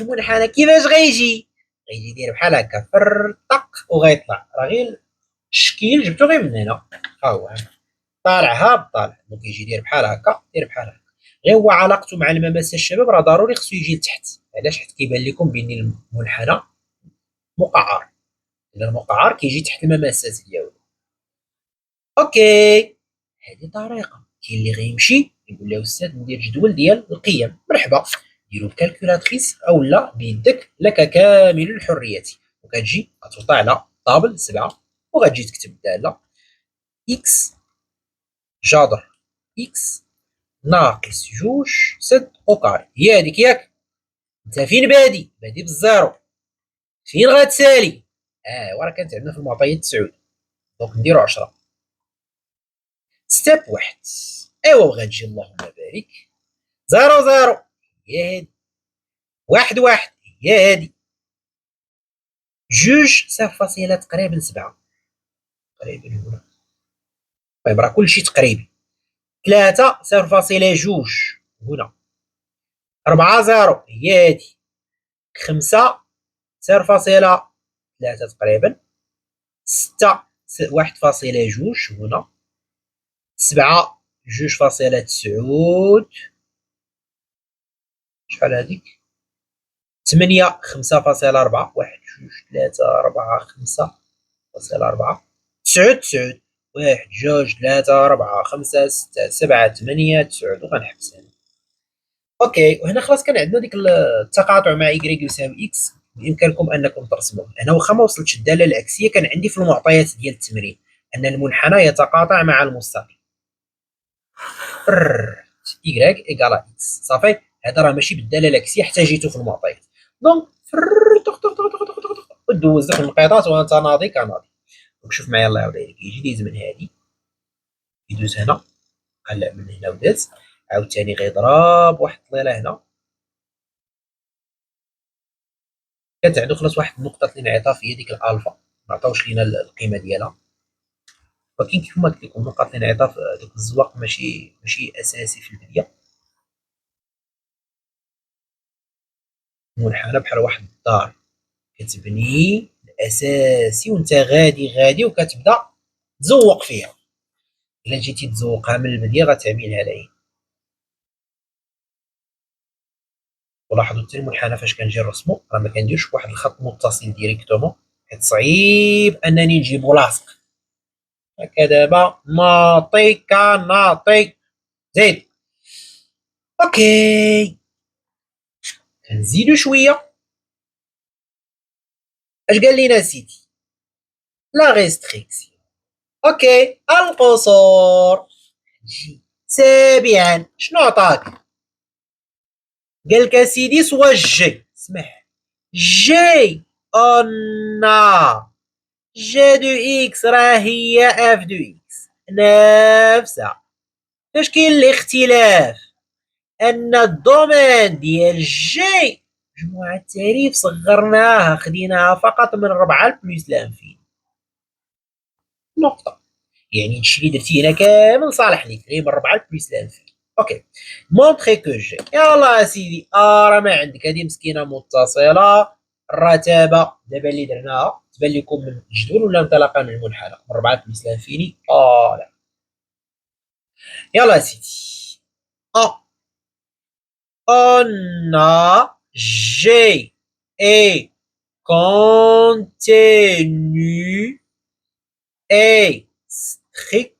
المنحنى كيفاش غيجي؟ غيجي داير بحال هكا فرطق وغيطلع، راه غير الشكل جبتو غير من هنا. ها هو طالع هاب طالع. دونك يجي داير بحال هكا، داير بحال هكا. غير هو علاقته مع المماس الشباب راه ضروري خصو يجي لتحت. علاش؟ حيت كيبان لكم بان المنحنى مقعر، اذا المقعر كيجي تحت المماسات ديالو. اوكي هذه طريقه. كاين اللي غيمشي يقول له استاذ ندير جدول ديال القيم. مرحبا، ديرو بكالكولاتريس او لا بيدك، لك كامل الحريه. وكتجي غتوطي على طابل 7 وغتجي تكتب الداله اكس جذر اكس ناقص جوج سد اوكاري. هي هذيك ياك. انت فين بادي؟ بادي بالزيرو. فين غتسالي؟ وراه كانت عندنا في المعطيات 9. دونك نديرو 10. ستيب واحد. ايوا وغتجي اللهم بارك زيرو زيرو هي هادي، واحد واحد هي هادي، جوج صفر فاصلة تقريبا 7 تقريبا هنا. طيب راه كلشي تقريبي. 3 صفر فاصلة جوج هنا، 4 0 هي هادي، 5 صفر فاصلة 3 تقريبا، 6 1.2 هنا، 7 2.9 شحال هذيك، 8 5.4 1 2 3 4 5.4 9 1 2 3 4 5 6 7 8 9 وغنحبس هنا. اوكي، وهنا خلاص كان عندنا ديك التقاطع مع y يساوي x. بامكانكم انكم ترسموه. هنا واخا ما وصلتش الداله العكسيه، كان عندي في المعطيات ديال التمرين ان المنحنى يتقاطع مع المستقيم y ايكال اكس. صافي، هذا راه ماشي بالداله العكسيه حتى جيتو في المعطيات. دونك طق طق طق طق طق طق ودوز دوك النقيطات وانت ناضي كناضي. شوف معايا الله يعاود عليك، يجي ديز من هادي يدوز هنا، قلع من هنا وداز، عاوتاني غيضرب واحد الطليله هنا، كانت عنده خلاص واحد النقطه الانعطاف هي ديك الالفا، ما عطاوش لينا القيمه ديالها، ولكن كيف ما قلت لكم نقاط الانعطاف دوك الزواق ماشي اساسي في البدايه. منحنى بحال واحد الدار كتبني الاساسي وانت غادي وكتبدا تزوق فيها. الا جيتي تزوقها من البدايه غتعملها العين. ولاحظوا حتى المنحنى فاش كنجي نرسمو راه ما كنديرش واحد الخط متصل ديريكتومون، حيت صعيب انني نجيبو لاصق. هكا دابا ناطي كناطي زيد. اوكي، كنزيدو شويه. اش قال لينا سيدي؟ لا ريستريكسيون. اوكي، القصور. جي سابعا شنو عطاك؟ قال لك سيدي سوا جي، اسمح، جي انا جي دو اكس راه هي اف دو اكس نفسها. فاش كاين الاختلاف ان الدومين ديال جي مجموعة التعريف صغرناها خديناها فقط من 4 بلس لانفيني نقطة. يعني هادشي اللي درتي هنا كامل صالح ليك غير من 4 بلس لانفيني. اوكي، مونطخي كو جي. يلا اسيدي، راه ما عندك هذه مسكينه متصله الرتابه دابا اللي درناها تبان لكم من الجدول ولا انطلاقا من المنحنى 4 بلس لانفيني. لا يلا اسيدي، on a G est contenu est strictement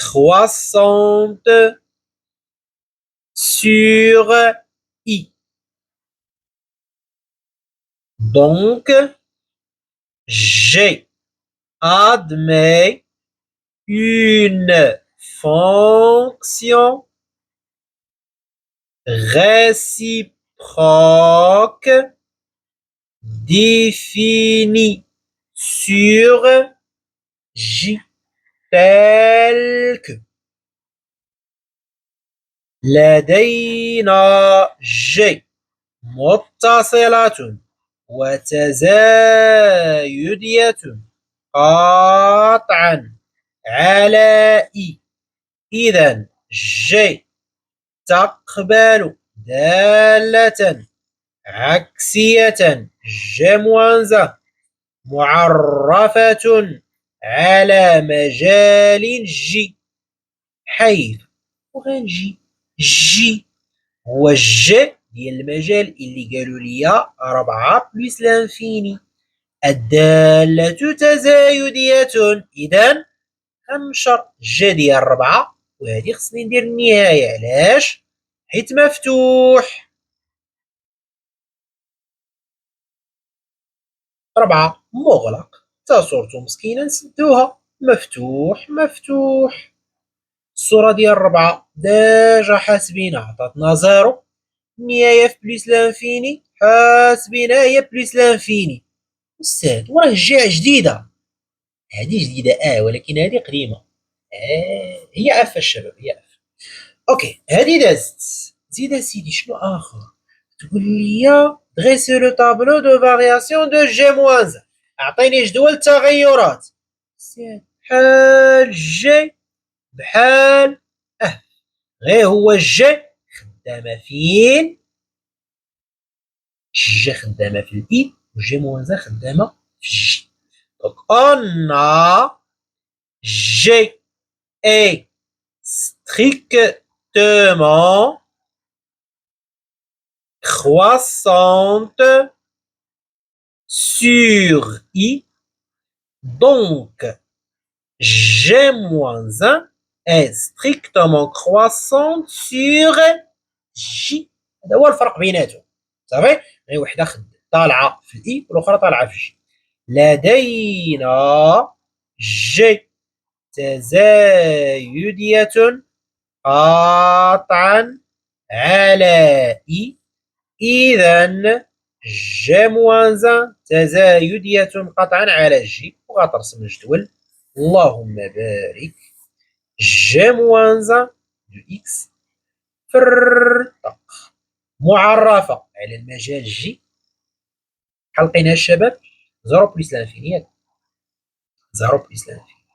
croissante sur I. Donc, G admet une fonction réciproque définie sur J telle que لدينا J متصلة وتزايدية قاطعا على I. إذا J تقبل دالة عكسية جموانزة معرفة على مجال جي، حيث وغنجي جي هو الجي ديال المجال اللي قالوا لي 4 بلس لانفيني. الدالة تزايدية، إذا غنشر جي ديال 4 وهذه خصني ندير النهاية. علاش؟ حيت مفتوح. 4 مغلق، تا صورته مسكينة نسدوها. مفتوح مفتوح. الصورة ديال 4 ديجا حاسبينها عطاتنا زيرو. النهاية في بليس لانفيني حاسبينها هي بليس لانفيني. أستاذ وراه الجهة جديدة. هذه جديدة ولكن هذه قديمة. هي اف الشباب، هي اف. اوكي، هذه دازت. زيد اسيدي شنو اخر؟ تقول لي دريسي لو طابلو دو فارياسيون دو جي موان. اعطيني جدول التغيرات. بحال جي بحال غير هو الجي خدامه فين؟ الجي خدامه في الاي وجي موان زان خدامة في جي. دونك أون أ جي إي strictement croissante sur I. Donc, G-1 est strictement croissante sur J. هذا هو الفرق بيناتهم. صافي، غير وحده طالعه في الاي والاخرى طالعه في جي. لدينا جي تزايدية قطعا على اي. اذا جي موان تزايدية قطعا على جي. وغترسم الجدول. اللهم بارك. جي موان دو اكس فرطق معرفة على المجال جي. بحال لقيناها الشباب 0 بلس لانفيني ياك 0 بلس لانفيني.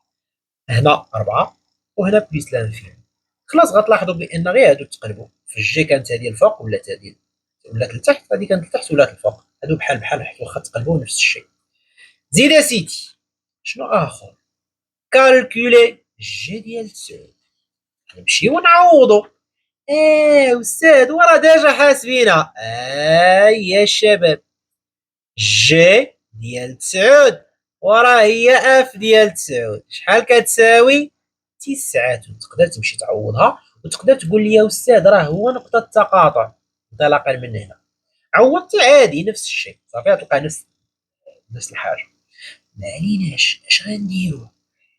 هنا 4 وهنا بلس لانفيني. خلاص غتلاحظوا بان غير هادو تقلبوا. في الجي كانت هذه الفوق ولات هذه ولات لتحت، هذه كانت لتحت ولات الفوق. هادو بحال بحال حيت واخا تقلبوا نفس الشيء. زيد اسيدي شنو اخر؟ كالكولي جي ديال 9. نمشيو نعوضو. استاذ وراه ديجا حاسبينها. يا شباب جي ديال 9 وراه هي اف ديال 9 شحال كتساوي 9. تقدر تمشي تعوضها وتقدر تقول لي يا استاذ راه هو نقطة التقاطع انطلاقا من هنا. عوضت عادي نفس الشيء صافي غتلقى نفس الحاجة. ما عليناش اش غنديرو.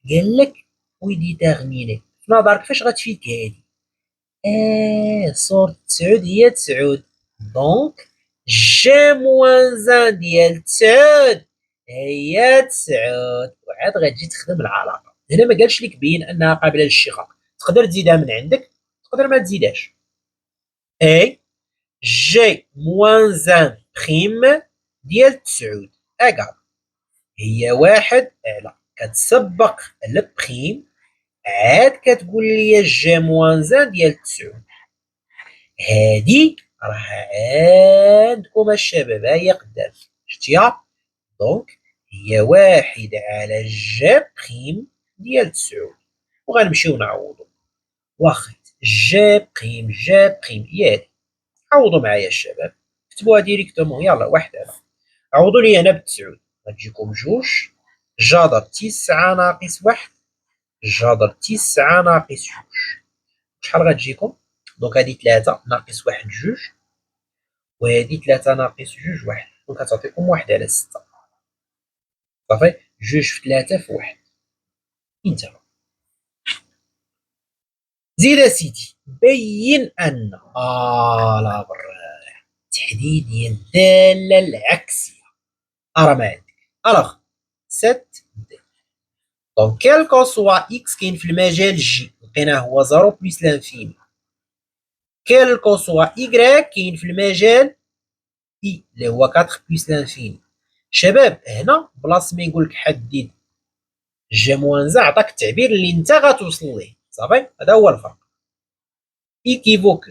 قال لك ويديتيرميني في نظرك فاش غتفيدك هادي؟ صورة 9 هي 9 دونك جي موان زان ديال 9 هي 9 وعاد غتجي تخدم العلاقة. هنا ما قالش لك بين انها قابلة للاشتقاق. تقدر تزيدها من عندك تقدر ما تزيدهاش. اي جي موان زان بريم ديال 9 اكال هي 1 على كتسبق البريم عاد كتقول لي جي موان زان ديال 9. هادي راه عندكم الشباب ها هي قدام شتيها. دونك هي 1 على جي بريم ديال 9 وغنمشيو نعوضو. واخا جي بريم هي هادي. عوضوا معايا الشباب كتبوها ديريكتومون. يلا 1 على عوضوا لي هنا ب9 غتجيكم 2 جذر 9 ناقص 1 جذر 9 ناقص 2 شحال غتجيكم؟ دونك هادي 3 ناقص 1 2 وهادي 3 ناقص 2 1 دونك غتعطيكم 1 على 6 صافي. 2 في 3 في 1 انتهى. زيد اسيدي بين ان لا بالراحه تحديد ديال الداله العكسيه راه ما عندك. الوغ 7 دونك كيلكو سوا اكس كاين في المجال جي لقيناه هو 0 بلس لانفيني. كيلكو سوا y كاين في المجال اي اللي هو 4 بلس لانفيني. شباب هنا بلاص ما يقول لك حدد جي موان زا عطاك التعبير اللي انت غتوصل ليه صافي. هذا هو الفرق. ايكيفوك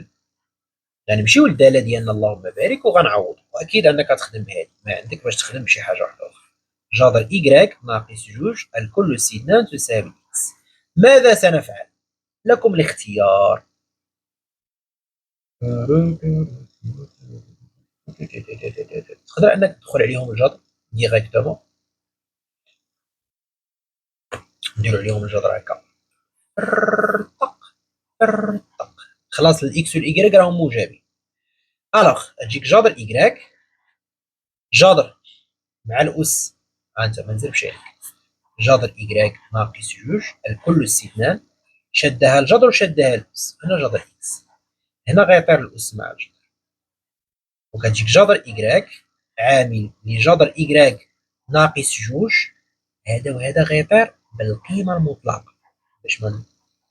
غنمشيو للداله ديالنا اللهم بارك وغنعوض. واكيد انك تخدم بهذه ما عندك باش تخدم بشي حاجه واحده اخرى. جذر y ناقص 2 الكل سيدنا تساوي x. ماذا سنفعل؟ لكم الاختيار. تقدر انك تدخل عليهم الجذر ديريكتومون. نديرو عليهم الجذر هكا طق خلاص. الاكس والاي راهم موجبين. الوغ تجيك جذر y جذر مع الاس انت ما نزل بشي جذر y ناقص 2 الكل استثنان شدها الجذر وشدها الاس. هنا جذر اكس هنا غيطير الاس مع الجذر وكتجيك جذر y عامل لجذر y ناقص 2 هذا وهذا غيطير بالقيمه المطلقه باش ما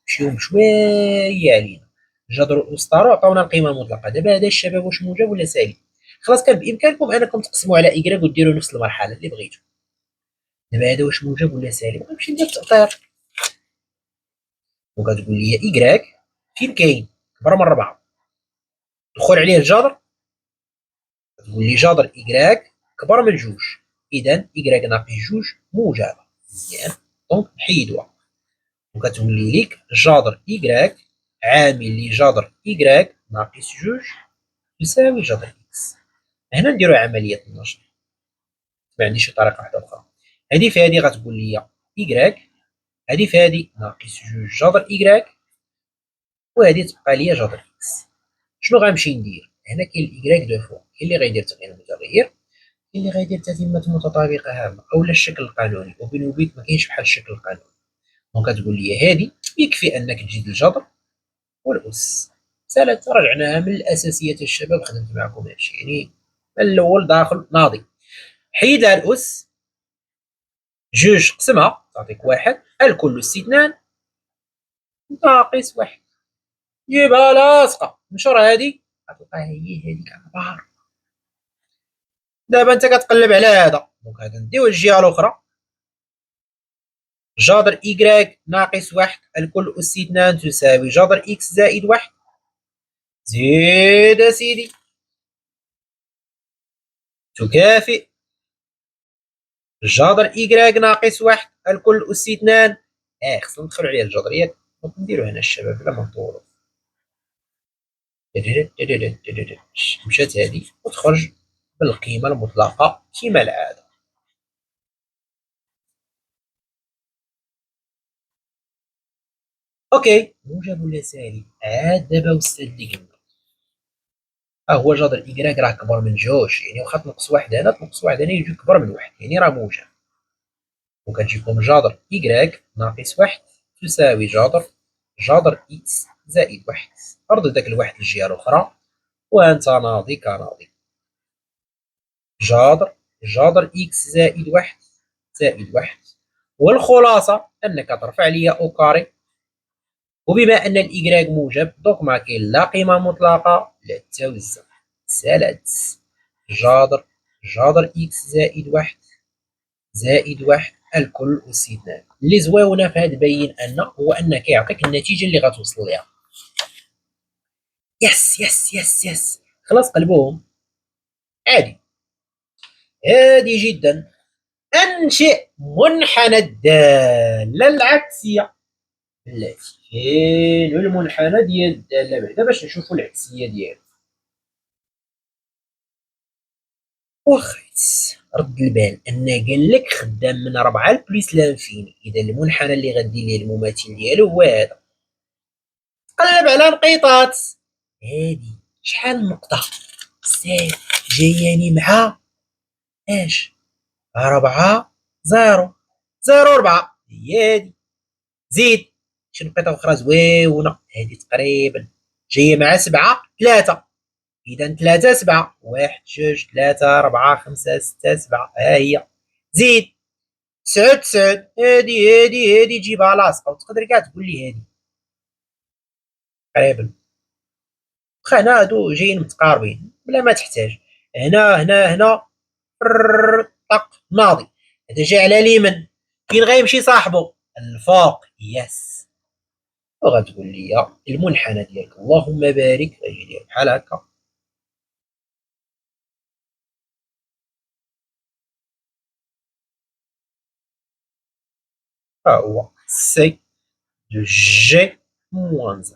نمشيو شويه علينا. جذر الاسطر عطاونا القيمه المطلقه. دابا هذا الشباب واش موجب ولا سالب؟ خلاص كان بامكانكم انكم تقسموا على y وديروا نفس المرحله اللي بغيتو. دابا هذا واش موجب ولا سالب؟ غنمشي ندير التأطير وكتقول لي y فين كاين؟ كبر من 4 دخل عليه الجذر تقول لي جذر y كبر من جوج، إذا إكراك ناقص جوج موجبة. مزيان، دونك نحيدوها وكتولي لك جذر إكراك عامل لجذر إكراك ناقص جوج يساوي جذر إكس. هنا نديرو عملية النشر، ما عنديش شي طريقة واحدة أخرى. هادي في هادي غتقول لي إكراك، هادي في هادي ناقص جوج جذر إكراك، وهادي تبقى ليا جذر إكس. شنو غنمشي ندير؟ هنا كاين الإكراك دو فوا، كاين اللي غيدير تغيير متغير، كاين اللي غيدير تتمة متطابقة هامة أولا الشكل القانوني، وبيني وبينك مكاينش بحال الشكل القانوني. دونك كتقول لي هادي يكفي أنك تجيب الجذر والأس. سالت رجعناها من الأساسيات الشباب، خدمت معكم هادشي يعني من الأول داخل ناضي. حيد لها الأس، جوج قسمها تعطيك واحد، الكل أس اثنان ناقص واحد، جيبها لاصقة نشر هادي غتلقاها هي هاديك عبارة. دابا انت كتقلب على هذا، دونك هذا نديوه الجهة الأخرى، جذر إكراك ناقص واحد الكل أس اثنان تساوي جذر إكس زائد واحد. زيد أسيدي تكافئ جذر إكراك ناقص واحد الكل أس اثنان. خصنا ندخلو عليها الجذريات، دونك نديرو هنا الشباب بلا ما نطولو. مشات هادي وتخرج بالقيمة المطلقة كما العادة. اوكي، موجب ولا سالب؟ عاد دابا أستاذ اللي قلنا هو جذر إكراك راه كبر من جوج، يعني واخا تنقص واحد هنا تنقص واحد هنا يجي كبر من واحد، يعني راه موجب. وكتجيكم جذر إكراك ناقص واحد تساوي جذر إكس زائد واحد. أرد داك الواحد للجهة الأخرى وأنت ناضي كناضي. جذر إكس زائد واحد، والخلاصة أنك ترفع ليا أو كاري، وبما أن الإكراك موجب دونك ما كاين لا قيمة مطلقة لا توزع. سالت جذر إكس زائد واحد الكل أس اثنان. اللي زويونة في هاد بين أن هو أنه كيعطيك النتيجة اللي غتوصل ليها. يس يس يس يس، خلاص قلبوهم عادي. عادي جدا. أنشئ منحنى الدالة العكسية التي فين المنحنى ديال الدالة بعدا باش نشوفو العكسية ديالو. وخيت رد البال أن قالك خدام من 4 لبليس لانفيني، إذا المنحنى اللي غدير ليه المماثل ديالو هو هذا. قلب على نقيطات، هادي شحال النقطة؟ جاياني مع اش؟ 4 0 0 4 هي هادي. زيد شي نقيطة أخرى زويونة، هادي تقريبا جاية مع 7 3، إذا 3 7 1 2 3 4 5 6 7 ها هي. زيد 9 9 هادي جيبها لاصقة، وتقدر كاع تقول لي هادي تقريبا، واخا هنا هادو جايين متقاربين بلا ما تحتاج. هنا طق ناضي، هذا جا على اليمين فين غيمشي صاحبو؟ الفوق. يس، وغتقول لي المنحنى ديالك اللهم بارك غيجي داير بحال هكا. ها هو سي دو جي موان زا.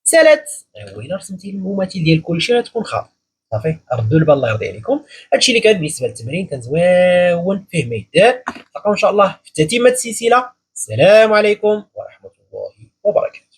سالات هو الا رسمتي المماثل ديال كلشي غتكون خاطئ. صافي ردوا البال الله يرضي عليكم. هادشي اللي كان بالنسبه للتمرين، كان زوين فيه ما يدار. نلقاو ان شاء الله في تتمه السلسله. السلام عليكم ورحمه الله وبركاته.